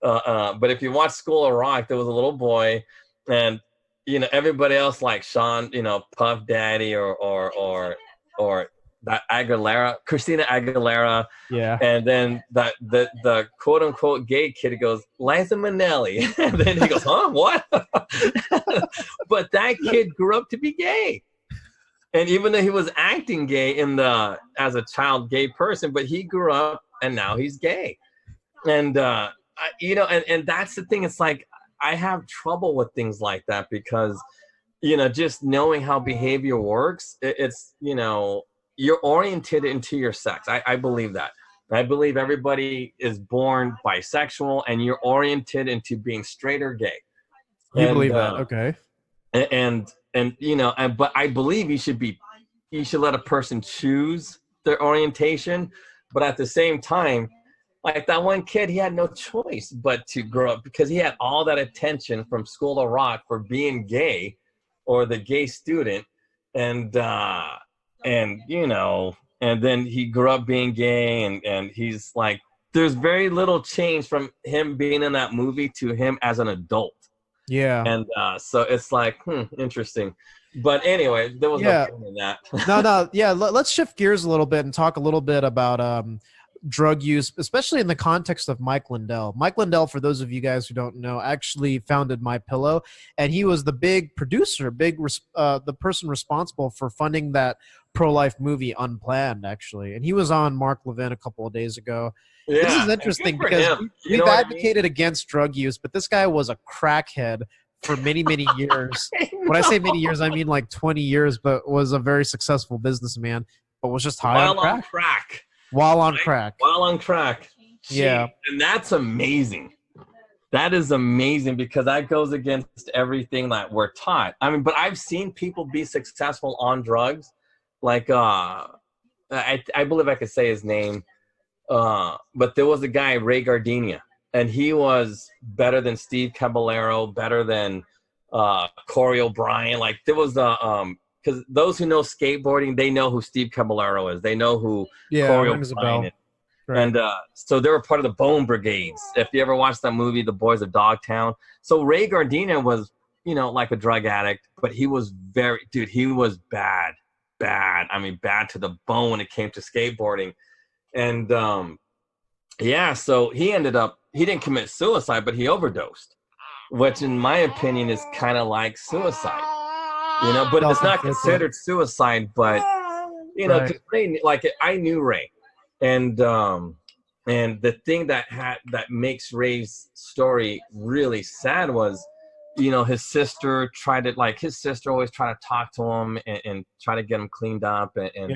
But if you watch School of Rock, there was a little boy, and everybody else Sean, Puff Daddy or that Aguilera, Christina Aguilera, yeah, and then the quote unquote gay kid goes Liza Minnelli, and then he goes, huh, what? But that kid grew up to be gay, and even though he was acting gay as a child gay person, but he grew up and now he's gay, and and that's the thing. It's I have trouble with things like that because, just knowing how behavior works, it's, you're oriented into your sex. I believe that. I believe everybody is born bisexual and you're oriented into being straight or gay. You believe that? Okay. But I believe you should let a person choose their orientation. But at the same time, like that one kid, he had no choice but to grow up because he had all that attention from School of Rock for being gay or the gay student. And you know, and then he grew up being gay, and he's like, there's very little change from him being in that movie to him as an adult. Yeah. And so it's like, interesting. But anyway, there was no point in that. No. Yeah, let's shift gears a little bit and talk a little bit about drug use, especially in the context of Mike Lindell. Mike Lindell, for those of you guys who don't know, actually founded My Pillow, and he was the big producer, the person responsible for funding that pro-life movie Unplanned, actually. And he was on Mark Levin a couple of days ago. Yeah, this is interesting because we've advocated against drug use, but this guy was a crackhead for many, many years. When I say many years, I mean like 20 years, but was a very successful businessman, but was just high on crack. While on crack. Yeah. And that's amazing. That is amazing because that goes against everything that we're taught. I mean, but I've seen people be successful on drugs. Like, I believe I could say his name. But there was a guy, Ray Gardenia, and he was better than Steve Caballero, better than Corey O'Brien. Like there was because those who know skateboarding, they know who Steve Caballero is. They know who Corey O'Brien is. Right. And so they were part of the Bone Brigades. If you ever watched that movie, The Boys of Dogtown. So Ray Gardenia was, you know, like a drug addict, but he was he was bad. I mean, bad to the bone when it came to skateboarding. And so he didn't commit suicide, but he overdosed, which in my opinion is kind of like suicide, you know, but it's not considered suicide. But, you know, right. Ray, like I knew Ray, and the thing that makes Ray's story really sad was, you know, his sister always tried to talk to him and try to get him cleaned up. And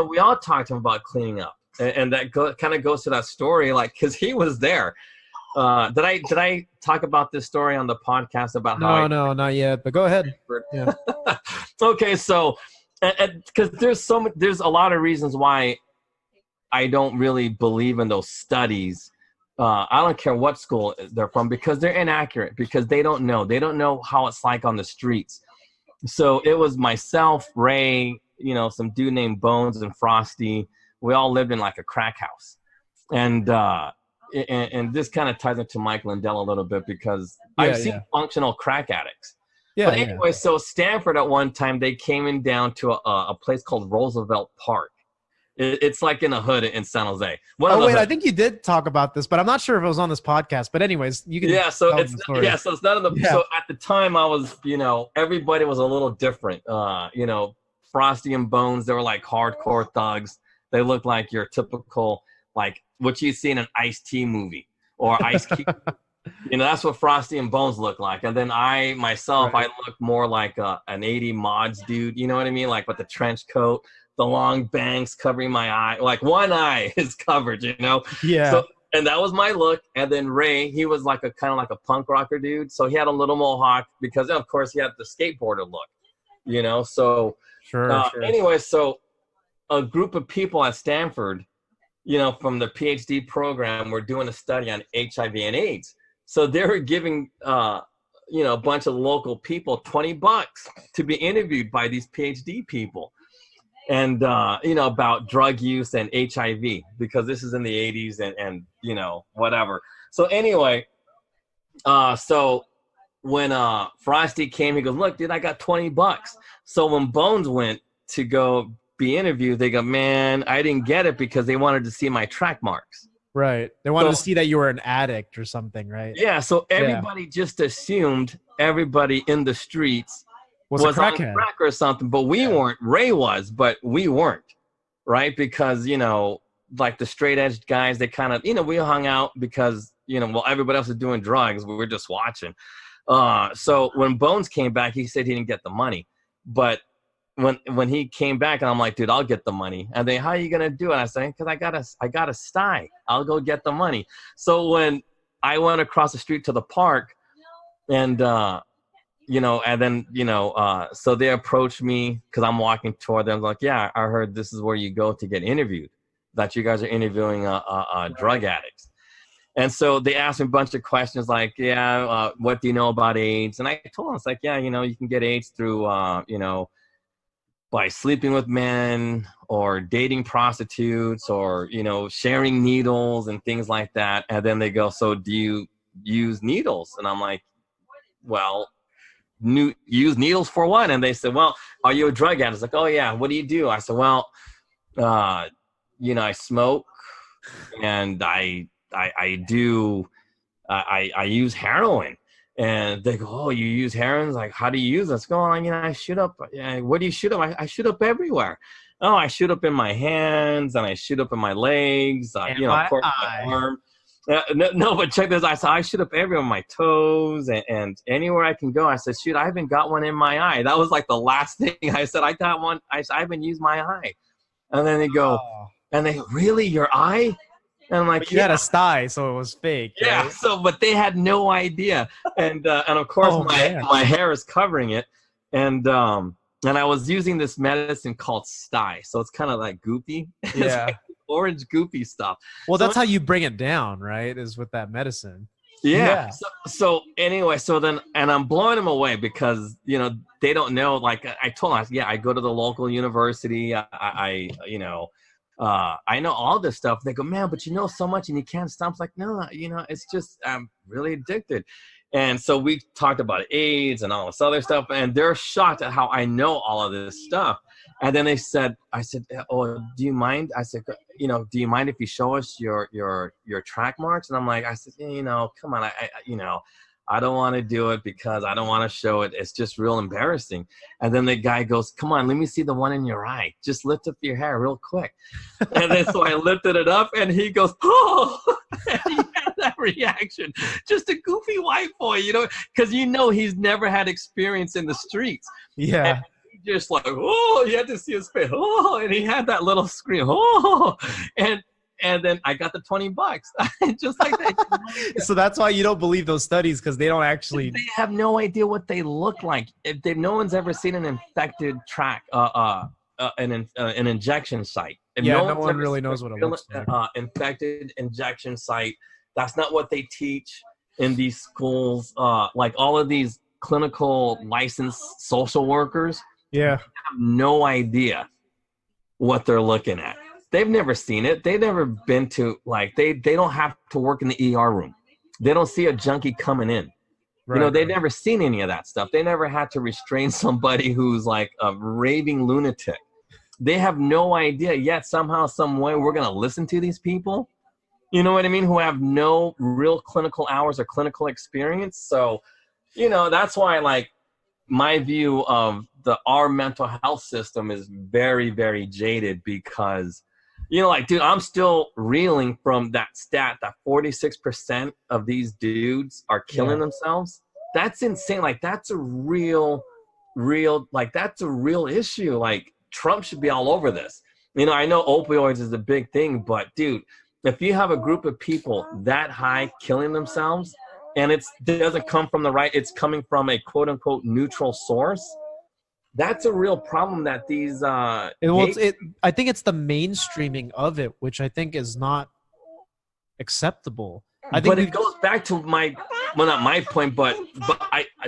we all talked to him about cleaning up. And that kind of goes to that story, like, because he was there. Did I talk about this story on the podcast about how? No, not yet. But go ahead. Yeah. Okay, so because there's a lot of reasons why I don't really believe in those studies. I don't care what school they're from because they're inaccurate because they don't know how it's like on the streets. So it was myself, Ray, you know, some dude named Bones and Frosty. We all lived in like a crack house. And this kind of ties into Mike Lindell a little bit because I've seen functional crack addicts. Yeah, but anyway, so Stanford at one time, they came in down to a place called Roosevelt Park. It's like in a hood in San Jose. I think you did talk about this, but I'm not sure if it was on this podcast. But anyways, you can. Yeah, so it's not in the. Yeah. So at the time, I was, you know, everybody was a little different. You know, Frosty and Bones, they were like hardcore thugs. They looked like your typical, like what you see in an Ice-T movie or Ice Cube. You know, that's what Frosty and Bones look like. And then I look more like an 80 mods dude. You know what I mean? Like with the trench coat, the long bangs covering my eye. Like one eye is covered, you know? Yeah. So, and that was my look. And then Ray, he was like kind of like a punk rocker dude. So he had a little mohawk because, of course, he had the skateboarder look, you know? So sure. Anyway, so a group of people at Stanford, you know, from the PhD program, were doing a study on HIV and AIDS. So they were giving, you know, a bunch of local people $20 to be interviewed by these PhD people. And, you know, about drug use and HIV, because this is in the 80s and you know, whatever. So anyway, so when Frosty came, he goes, look, dude, I got $20. So when Bones went to go be interviewed, they go, man, I didn't get it because they wanted to see my track marks. Right. They wanted to see that you were an addict or something, right? Yeah. So everybody just assumed everybody in the streets was on crack or something, but we weren't. Ray was, but we weren't, right? Because, you know, like the straight edge guys, they kind of, you know, we hung out because, you know, well, everybody else is doing drugs. We were just watching. So when Bones came back, he said he didn't get the money. But when he came back, and I'm like, dude, I'll get the money. And they, how are you going to do it? I said, because I got a sty. I'll go get the money. So when I went across the street to the park and, you know, and then, you know, so they approached me because I'm walking toward them. I was like, yeah, I heard this is where you go to get interviewed. that you guys are interviewing drug addicts. And so they asked me a bunch of questions like, what do you know about AIDS? And I told them, it's like, you can get AIDS through, by sleeping with men or dating prostitutes or, sharing needles and things like that. And then they go, so do you use needles? And I'm like, well, use needles for what? And they said, well, are you a drug addict? It's like, oh yeah, what do you do? I said, well, I smoke and I use heroin. And they go, oh, you use heroin? Like, how do you use it? Go, I shoot up. What do you shoot up? I shoot up everywhere. Oh, I shoot up in my hands and I shoot up in my legs. Of course, my arm. No, but check this. I said, I shoot up everywhere, my toes and anywhere I can go. I said, shoot, I haven't got one in my eye. That was like the last thing I said. I got one. I haven't used my eye. And then they go, and they, really, your eye? And I'm like, but you had a sty, so it was fake. Yeah. Right? So, but they had no idea. And of course my hair is covering it. And I was using this medicine called sty. So it's kind of like goopy. Yeah. It's like orange goopy stuff. Well, that's how you bring it down, right? Is with that medicine. Yeah. So anyway, then, and I'm blowing them away because, they don't know, like I told them, I go to the local university. I know all this stuff. They go, man, but you know so much and you can't stop. It's like, no, it's just, I'm really addicted. And so we talked about AIDS and all this other stuff, and they're shocked at how I know all of this stuff. And then I said, oh, do you mind? I said, do you mind if you show us your track marks? And I'm like, I said, come on, I don't want to do it because I don't want to show it. It's just real embarrassing. And then the guy goes, come on, let me see the one in your eye. Just lift up your hair real quick. And then so I lifted it up and he goes, oh, and he had that reaction. Just a goofy white boy, because he's never had experience in the streets. Yeah. And he just like, oh, you had to see his face. Oh, and he had that little scream. Oh, and then I got the $20, just like that. So that's why you don't believe those studies, because they don't actually. They have no idea what they look like. No one's ever seen an infected an injection site. No one really knows what it looks like. Infected injection site. That's not what they teach in these schools. Like all of these clinical licensed social workers. Yeah, have no idea what they're looking at. They've never seen it. They've never been to, they don't have to work in the ER room. They don't see a junkie coming in. Right, they've never seen any of that stuff. They never had to restrain somebody who's like a raving lunatic. They have no idea yet somehow, some way we're going to listen to these people, you know what I mean, who have no real clinical hours or clinical experience. So, that's why my view of our mental health system is very, very jaded because dude, I'm still reeling from that stat that 46% of these dudes are killing themselves. That's insane. That's a real, that's a real issue. Trump should be all over this. I know opioids is a big thing, but dude, if you have a group of people that high killing themselves and it doesn't come from the right, it's coming from a quote unquote neutral source. That's a real problem that these I think it's the mainstreaming of it, which I think is not acceptable. But it goes back to not my point, but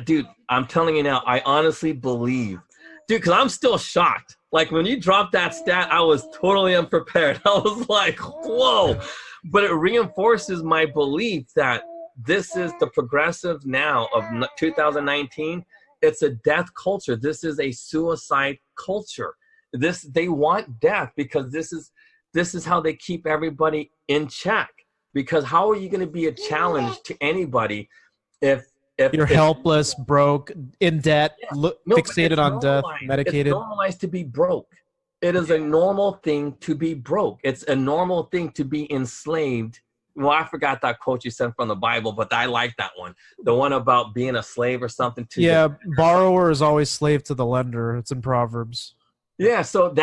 dude, I'm telling you now, I honestly believe, dude, because I'm still shocked. When you dropped that stat, I was totally unprepared. I was like, whoa. But it reinforces my belief that this is the progressive now of 2019. It's a death culture. This is a suicide culture. They want death because this is how they keep everybody in check. Because how are you going to be a challenge to anybody if you're helpless, broke, in debt, fixated on death, medicated? It's normalized to be broke. It is a normal thing to be broke. It's a normal thing to be enslaved. Well, I forgot that quote you sent from the Bible, but I like that one. The one about being a slave or something. Borrower is always slave to the lender. It's in Proverbs. Yeah, so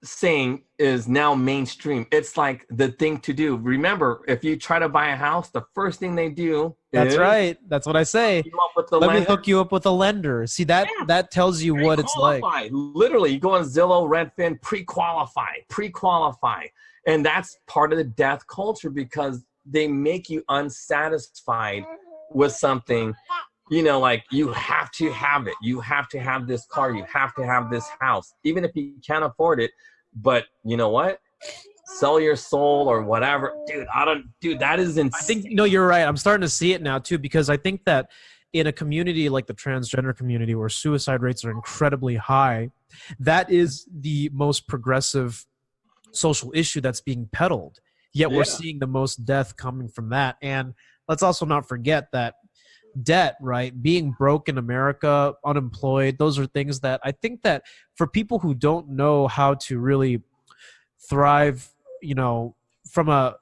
saying is now mainstream. It's like the thing to do. Remember, if you try to buy a house, the first thing they do That's is right. That's what I say. hook you up with the Let me lender. hook you up with a lender. See, that tells you what it's like. Pre-qualify. Literally, you go on Zillow, Redfin, pre-qualify. And that's part of the death culture because they make you unsatisfied with something. You know, like you have to have it. You have to have this car. You have to have this house, even if you can't afford it. But you know what? Sell your soul or whatever. Dude, that is insane. I think, no, you're right. I'm starting to see it now too, because I think that in a community like the transgender community where suicide rates are incredibly high, that is the most progressive social issue that's being peddled. Yet we're seeing the most death coming from that. And let's also not forget that debt, right? Being broke in America, unemployed, those are things that I think that for people who don't know how to really thrive, you know, from a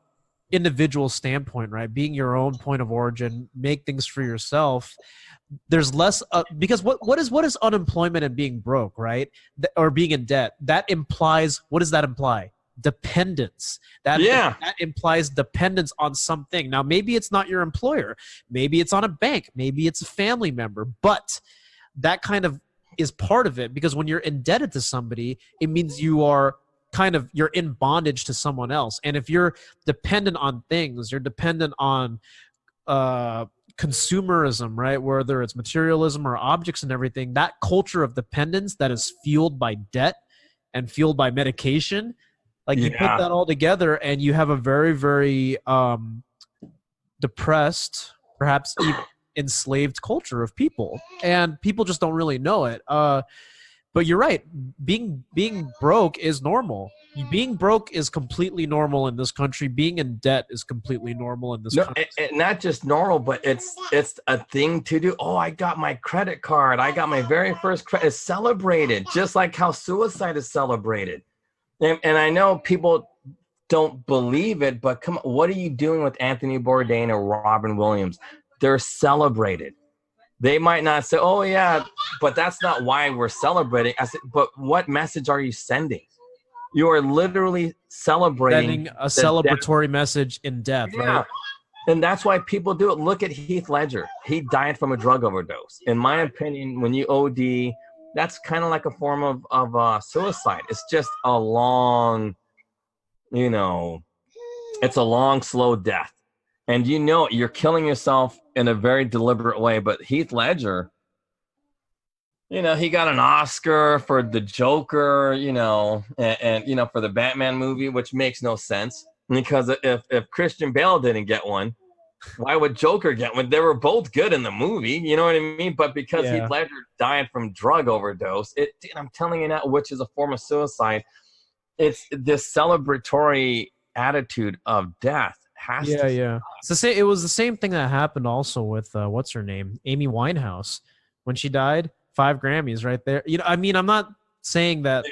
individual standpoint, right? Being your own point of origin, make things for yourself. There's less because what is unemployment and being broke, right? Or being in debt? That implies, what does that imply? Dependence. That implies dependence on something. Now, maybe it's not your employer, maybe it's on a bank, maybe it's a family member, but that kind of is part of it, because when you're indebted to somebody, it means you're in bondage to someone else. And if you're dependent on things, you're dependent on consumerism, right? Whether it's materialism or objects and everything, that culture of dependence that is fueled by debt and fueled by medication, like you put that all together and you have a very, very depressed, perhaps even enslaved culture of people. And people just don't really know it. But you're right. Being broke is normal. Being broke is completely normal in this country. Being in debt is completely normal in this country. And not just normal, but it's a thing to do. Oh, I got my credit card. I got my very first credit. It's celebrated, just like how suicide is celebrated. And I know people don't believe it, but come on, what are you doing with Anthony Bourdain or Robin Williams? They're celebrated. They might not say, oh, yeah, but that's not why we're celebrating. I said, but what message are you sending? You are literally celebrating a celebratory message in death, right? And that's why people do it. Look at Heath Ledger. He died from a drug overdose. In my opinion, when you OD, that's kind of like a form of suicide. It's just a long, it's a long, slow death. And you're killing yourself in a very deliberate way. But Heath Ledger, he got an Oscar for the Joker, and for the Batman movie, which makes no sense. Because if Christian Bale didn't get one, why would Joker get one? They were both good in the movie, you know what I mean? But because Heath Ledger died from drug overdose, I'm telling you now, which is a form of suicide, it's this celebratory attitude of death. It was the same thing that happened also with what's her name, Amy Winehouse, when she died. 5 Grammys right there. I'm not saying that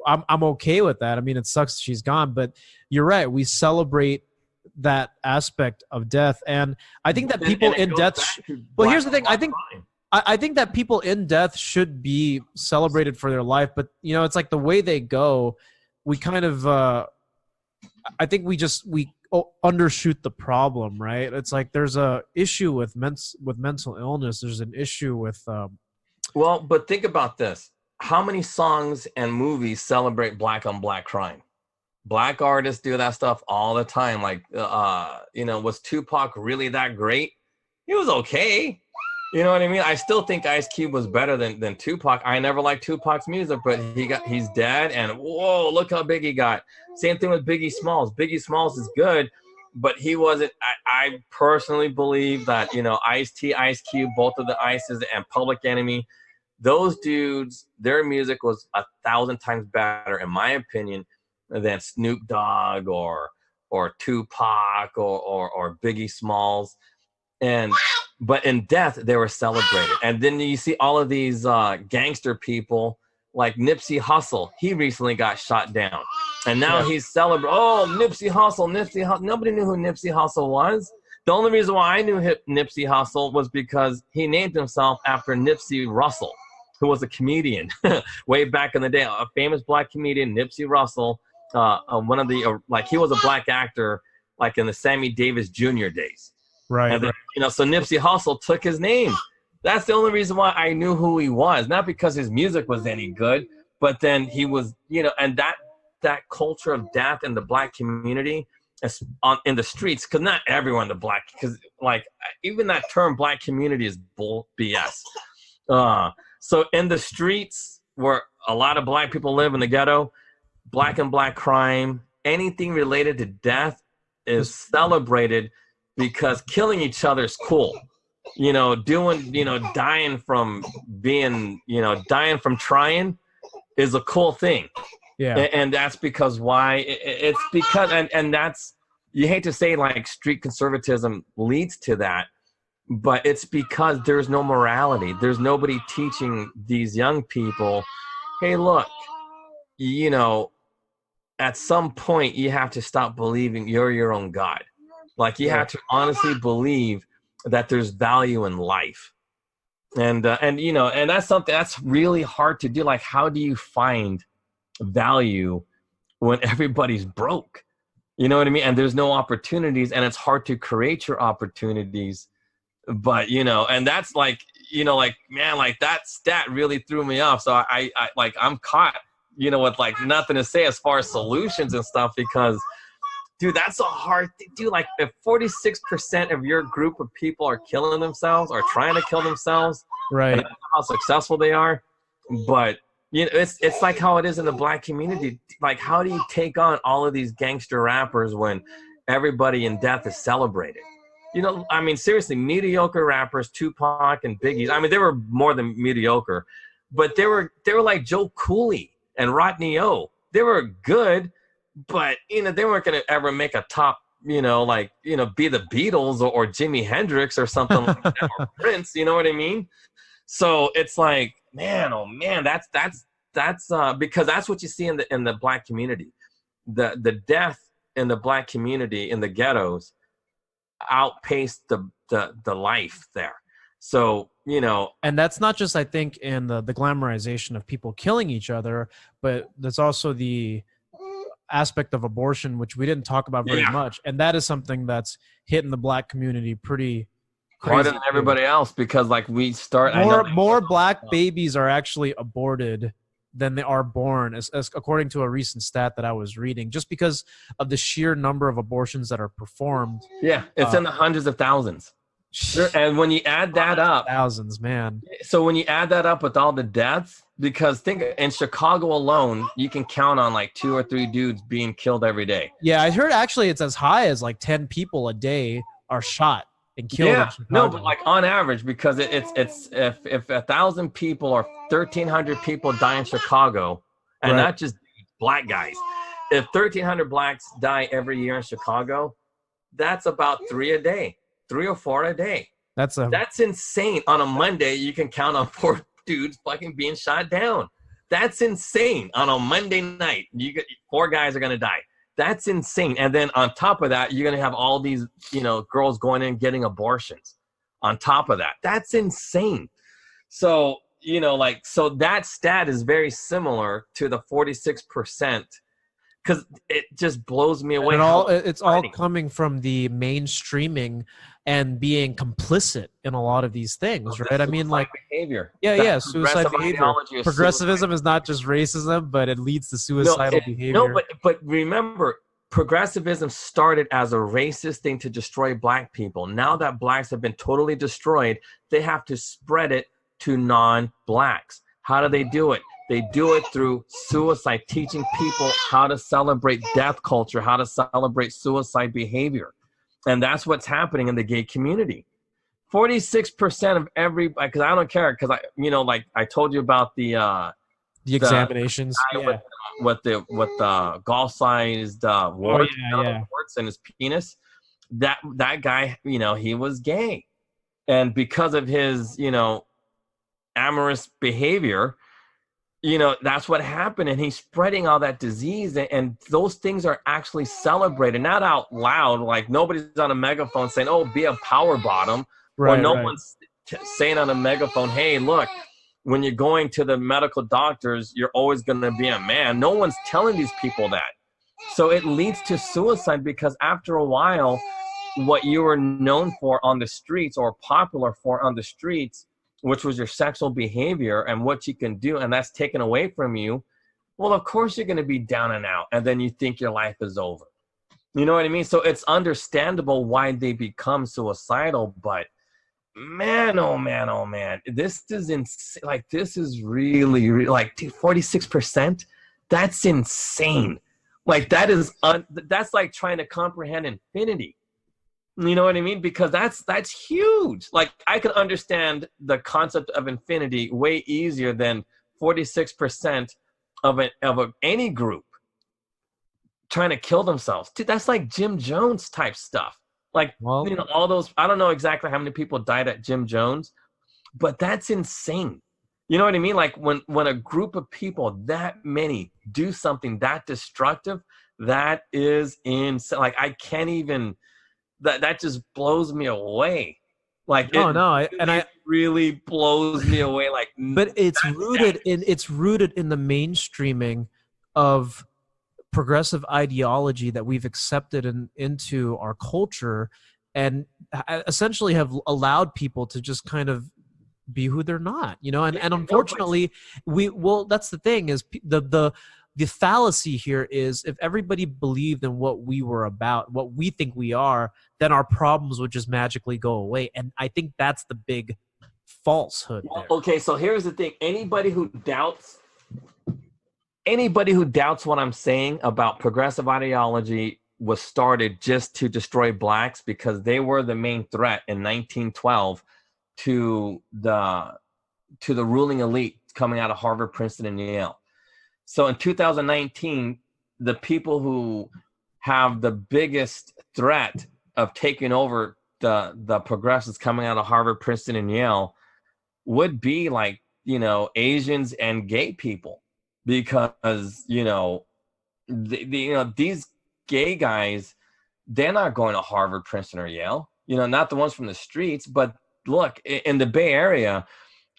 I'm okay with that. I mean, it sucks she's gone, but you're right. We celebrate that aspect of death, and I think that people in death. Well, here's the thing. I think that people in death should be celebrated for their life, but it's like the way they go. We kind of. I think we undershoot the problem, right? It's like there's a issue with mental illness. There's an issue with. Well, but think about this. How many songs and movies celebrate black on black crime? Black artists do that stuff all the time. Like, was Tupac really that great? He was okay. You know what I mean? I still think Ice Cube was better than Tupac. I never liked Tupac's music, but he's dead, and whoa, look how big he got. Same thing with Biggie Smalls. Biggie Smalls is good, but he wasn't. I personally believe that, Ice-T, Ice Cube, both of the Ices, and Public Enemy, those dudes, their music was 1,000 times better, in my opinion, than Snoop Dogg or Tupac or Biggie Smalls. But in death, they were celebrated. And then you see all of these gangster people like Nipsey Hussle. He recently got shot down. And now he's celebrating. Oh, Nipsey Hussle. Nobody knew who Nipsey Hussle was. The only reason why I knew Nipsey Hussle was because he named himself after Nipsey Russell. who was a comedian way back in the day, a famous black comedian, Nipsey Russell, one of the, like, he was a black actor, like in the Sammy Davis Jr. days. Right. And then, so Nipsey Hussle took his name. That's the only reason why I knew who he was, not because his music was any good, but then he was, and that culture of death in the black community in the streets, because not everyone in the black, because like even that term black community is bull BS. So in the streets where a lot of black people live in the ghetto, black and black crime, anything related to death is celebrated because killing each other is cool. Dying from being, dying from trying is a cool thing. Yeah. And that's because why it's because, and that's, you hate to say like street conservatism leads to that, but it's because there's no morality. There's nobody teaching these young people, hey, look, at some point you have to stop believing you're your own God. Like you have to honestly believe that there's value in life. And that's something that's really hard to do. Like, how do you find value when everybody's broke? You know what I mean? And there's no opportunities, and it's hard to create your opportunities. But, and that's like, man, like that stat really threw me off. So I I'm caught, with like nothing to say as far as solutions and stuff, because dude, that's a hard thing. Dude, like if 46% of your group of people are killing themselves or trying to kill themselves, right? And I don't know how successful they are, but it's like how it is in the black community. Like, how do you take on all of these gangster rappers when everybody in death is celebrated? I mean, seriously, mediocre rappers, Tupac and Biggie. I mean, they were more than mediocre, but they were like Joe Cooley and Rodney O. They were good, but they weren't gonna ever make a top, be the Beatles or Jimi Hendrix or something like that, or Prince. You know what I mean? So it's like, man, oh man, that's because that's what you see in the black community. The death in the black community in the ghettos outpaced the life there. So, and that's not just, I think, in the glamorization of people killing each other, but there's also the aspect of abortion, which we didn't talk about very much. And that is something that's hitting the black community pretty crazy. Harder than everybody else, because like we start more black babies are actually aborted than they are born, as according to a recent stat that I was reading, just because of the sheer number of abortions that are performed. Yeah, it's in the hundreds of thousands. And when you add that up, thousands, man. So when you add that up with all the deaths, because think in Chicago alone, you can count on like 2 or 3 dudes being killed every day. Yeah, I heard actually it's as high as like 10 people a day are shot and killed. Yeah, no, but like on average, because it's if 1,000 people or 1,300 people die in Chicago, and not just black guys, if 1,300 blacks die every year in Chicago, that's about 3 a day. 3 or 4 a day. That's insane. On a Monday, you can count on 4 dudes fucking being shot down. That's insane. On a Monday night, 4 guys are gonna die. That's insane. And then on top of that, you're gonna have all these, girls going in getting abortions. On top of that, that's insane. So, so that stat is very similar to the 46%. Because it just blows me away. It's all coming from the mainstreaming and being complicit in a lot of these things, right? I mean, like behavior. Yeah, suicide behavior. Progressivism is not just racism, but it leads to suicidal behavior. No, but remember, progressivism started as a racist thing to destroy black people. Now that blacks have been totally destroyed, they have to spread it to non-blacks. How do they do it? They do it through suicide, teaching people how to celebrate death culture, how to celebrate suicide behavior. And that's what's happening in the gay community. 46% of because I don't care, because like I told you about the examinations with the golf-sized warts in his penis. That guy, he was gay. And because of his, amorous behavior, that's what happened. And he's spreading all that disease. And those things are actually celebrated, not out loud. Like nobody's on a megaphone saying, oh, be a power bottom. Or no one's saying on a megaphone, hey, look, when you're going to the medical doctors, you're always going to be a man. No one's telling these people that. So it leads to suicide, because after a while, what you were known for on the streets, or popular for on the streets, which was your sexual behavior and what you can do, and that's taken away from you, well, of course you're going to be down and out, and then you think your life is over. You know what I mean? So it's understandable why they become suicidal, but man, oh man, oh man, this is insane. Like, this is really, really, like, dude, 46%? That's insane. Like, that's like trying to comprehend infinity. You know what I mean? Because that's huge. Like, I could understand the concept of infinity way easier than 46% of any group trying to kill themselves. Dude, that's like Jim Jones type stuff. Like, well, you know, all those, I don't know exactly how many people died at Jim Jones, but that's insane. You know what I mean? Like, when a group of people, that many, do something that destructive, that is insane. Like, I can't even, that just blows me away. Like, it really blows me away. Like, but it's rooted in the mainstreaming of progressive ideology that we've accepted into our culture, and essentially have allowed people to just kind of be who they're not, you know. And unfortunately, that's the thing, is the fallacy here is, if everybody believed in what we were about, what we think we are, then our problems would just magically go away. And I think that's the big falsehood there. Okay, so here's the thing. Anybody who doubts what I'm saying about progressive ideology was started just to destroy blacks, because they were the main threat in 1912 to the ruling elite coming out of Harvard, Princeton, and Yale. So in 2019, the people who have the biggest threat of taking over the progressives coming out of Harvard, Princeton, and Yale would be, like, you know, Asians and gay people, because, you know, these gay guys, they're not going to Harvard, Princeton, or Yale. You know, not the ones from the streets, but look, in the Bay Area,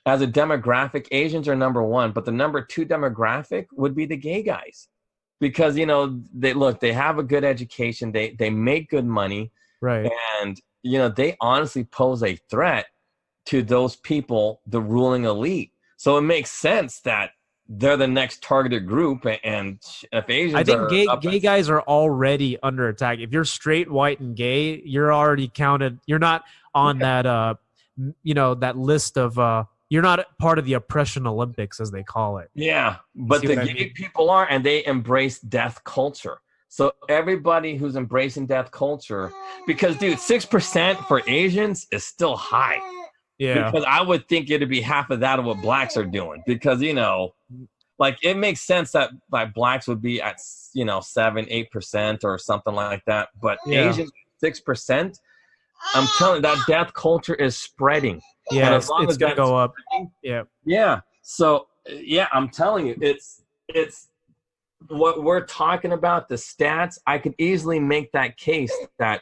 as a demographic, Asians are number one, but the number two demographic would be the gay guys, because, you know, they have a good education, they make good money, right? And, you know, they honestly pose a threat to those people, the ruling elite. So it makes sense that they're the next targeted group. And if Asians, I think gay guys are already under attack. If you're straight, white, and gay, you're already counted. You're not on that, you know, that list of. You're not part of the oppression Olympics, as they call it. Yeah, but the gay people are, and they embrace death culture. So everybody who's embracing death culture, because, dude, 6% for Asians is still high. Yeah. Because I would think it'd be half of that of what blacks are doing. Because, you know, like, it makes sense that, like, blacks would be at, you know, 7-8% or something like that. But Asians, 6%. I'm telling you, that death culture is spreading. Yeah, it's going to go up. Yeah. Yeah. So, yeah, I'm telling you, it's what we're talking about, the stats. I could easily make that case that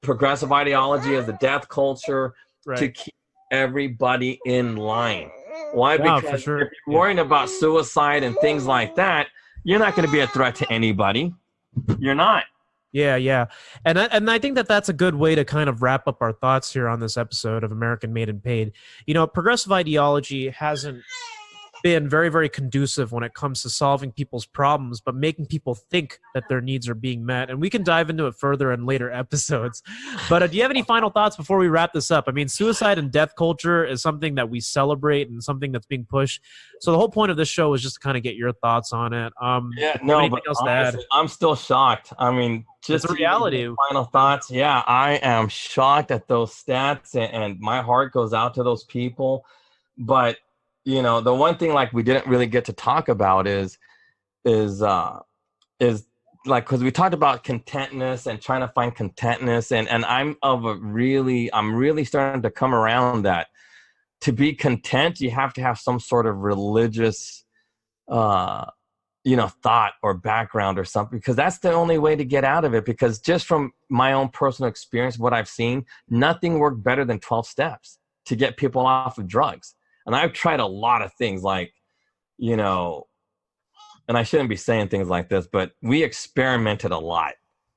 progressive ideology is the death culture, right, to keep everybody in line. Why? Yeah, because for sure. If you're worrying about suicide and things like that, you're not going to be a threat to anybody. You're not. Yeah. And I think that's a good way to kind of wrap up our thoughts here on this episode of American Made and Paid. You know, progressive ideology hasn't been very, very conducive when it comes to solving people's problems, but making people think that their needs are being met. And we can dive into it further in later episodes. But do you have any final thoughts before we wrap this up? I mean, suicide and death culture is something that we celebrate and something that's being pushed. So the whole point of this show is just to kind of get your thoughts on it. But honestly, I'm still shocked. I mean, just the reality. Final thoughts. Yeah, I am shocked at those stats, and my heart goes out to those people. But, you know, the one thing, like, we didn't really get to talk about is like, because we talked about contentness and trying to find contentness, and I'm really starting to come around that to be content, you have to have some sort of religious, you know, thought or background or something, because that's the only way to get out of it. Because just from my own personal experience, what I've seen, nothing worked better than 12 steps to get people off of drugs. And I've tried a lot of things like, you know, and I shouldn't be saying things like this, but we experimented a lot.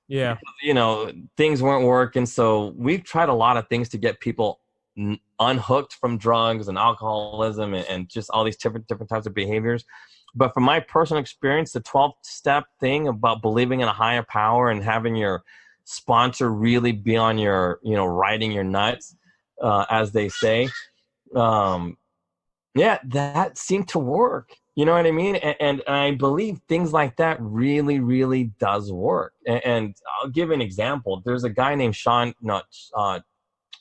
Yeah. Because, you know, things weren't working. So we've tried a lot of things to get people unhooked from drugs and alcoholism and just all these different types of behaviors. But from my personal experience, the 12-step thing about believing in a higher power and having your sponsor really be on your, you know, riding your nuts, as they say, yeah, that seemed to work. You know what I mean? And I believe things like that really, really does work. And I'll give an example. There's a guy named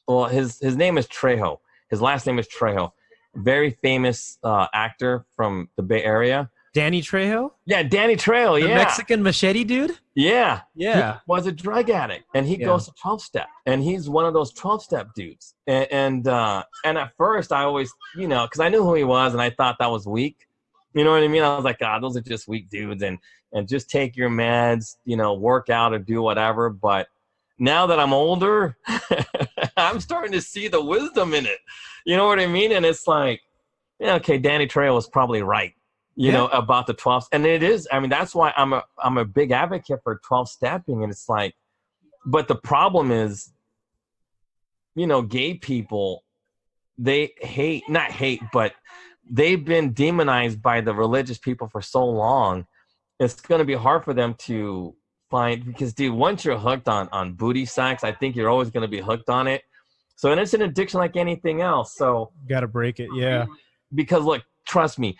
well, his name is Trejo. His last name is Trejo. Very famous actor from the Bay Area. Danny Trejo? Yeah, Danny Trejo, The yeah. Mexican machete dude? Yeah. Yeah. He was a drug addict, and he goes to 12-step, and he's one of those 12-step dudes. And at first, I always, you know, because I knew who he was, and I thought that was weak. You know what I mean? I was like, God, those are just weak dudes, and just take your meds, you know, work out or do whatever. But now that I'm older, I'm starting to see the wisdom in it. You know what I mean? And it's like, yeah, okay, Danny Trejo was probably right, you know, about the 12. And it is, I mean, that's why I'm a big advocate for 12-stepping. And it's like, but the problem is, you know, gay people, they not hate, but they've been demonized by the religious people for so long. It's going to be hard for them to find, because dude, once you're hooked on booty sex, I think you're always going to be hooked on it. So, and it's an addiction like anything else. So Got to break it. Yeah. Because look, trust me,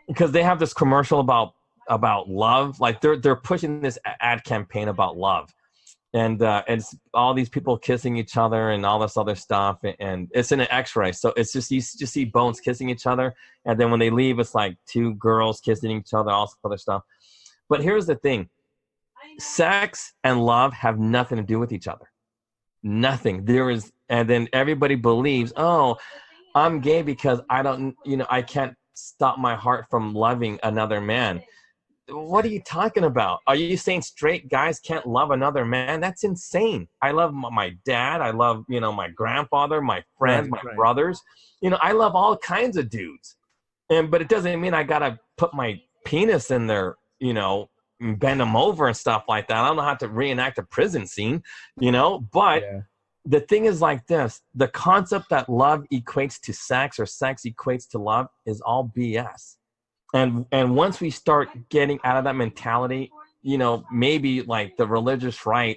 because they have this commercial about love. Like they're pushing this ad campaign about love. And it's all these people kissing each other and all this other stuff, and it's in an X-ray, so it's just you just see bones kissing each other, and then when they leave, it's like two girls kissing each other, all this other stuff. But here's the thing: sex and love have nothing to do with each other. Nothing. There is, and then everybody believes, oh, I'm gay because I can't stop my heart from loving another man. What are you talking about? Are you saying straight guys can't love another man? That's insane. I love my dad. I love, you know, my grandfather, my friends, my brothers. You know, I love all kinds of dudes. But it doesn't mean I got to put my penis in there, you know, and bend them over and stuff like that. I don't know how to reenact a prison scene, you know, but the thing is like this: the concept that love equates to sex or sex equates to love is all BS. And once we start getting out of that mentality, you know, maybe like the religious right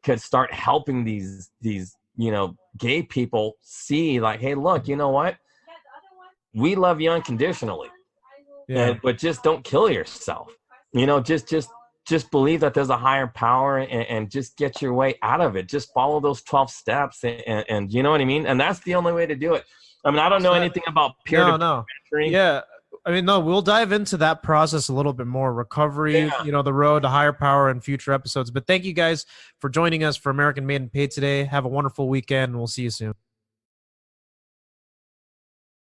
could start helping these you know, gay people see like, hey, look, you know what? We love you unconditionally. But just don't kill yourself. You know, just believe that there's a higher power and just get your way out of it. Just follow those 12 steps and you know what I mean? And that's the only way to do it. I mean, I don't know anything about peer-to-peer mentoring. Yeah. I mean, no, we'll dive into that process a little bit more. Recovery, you know, the road to higher power in future episodes. But thank you guys for joining us for American Made and Paid today. Have a wonderful weekend, and we'll see you soon.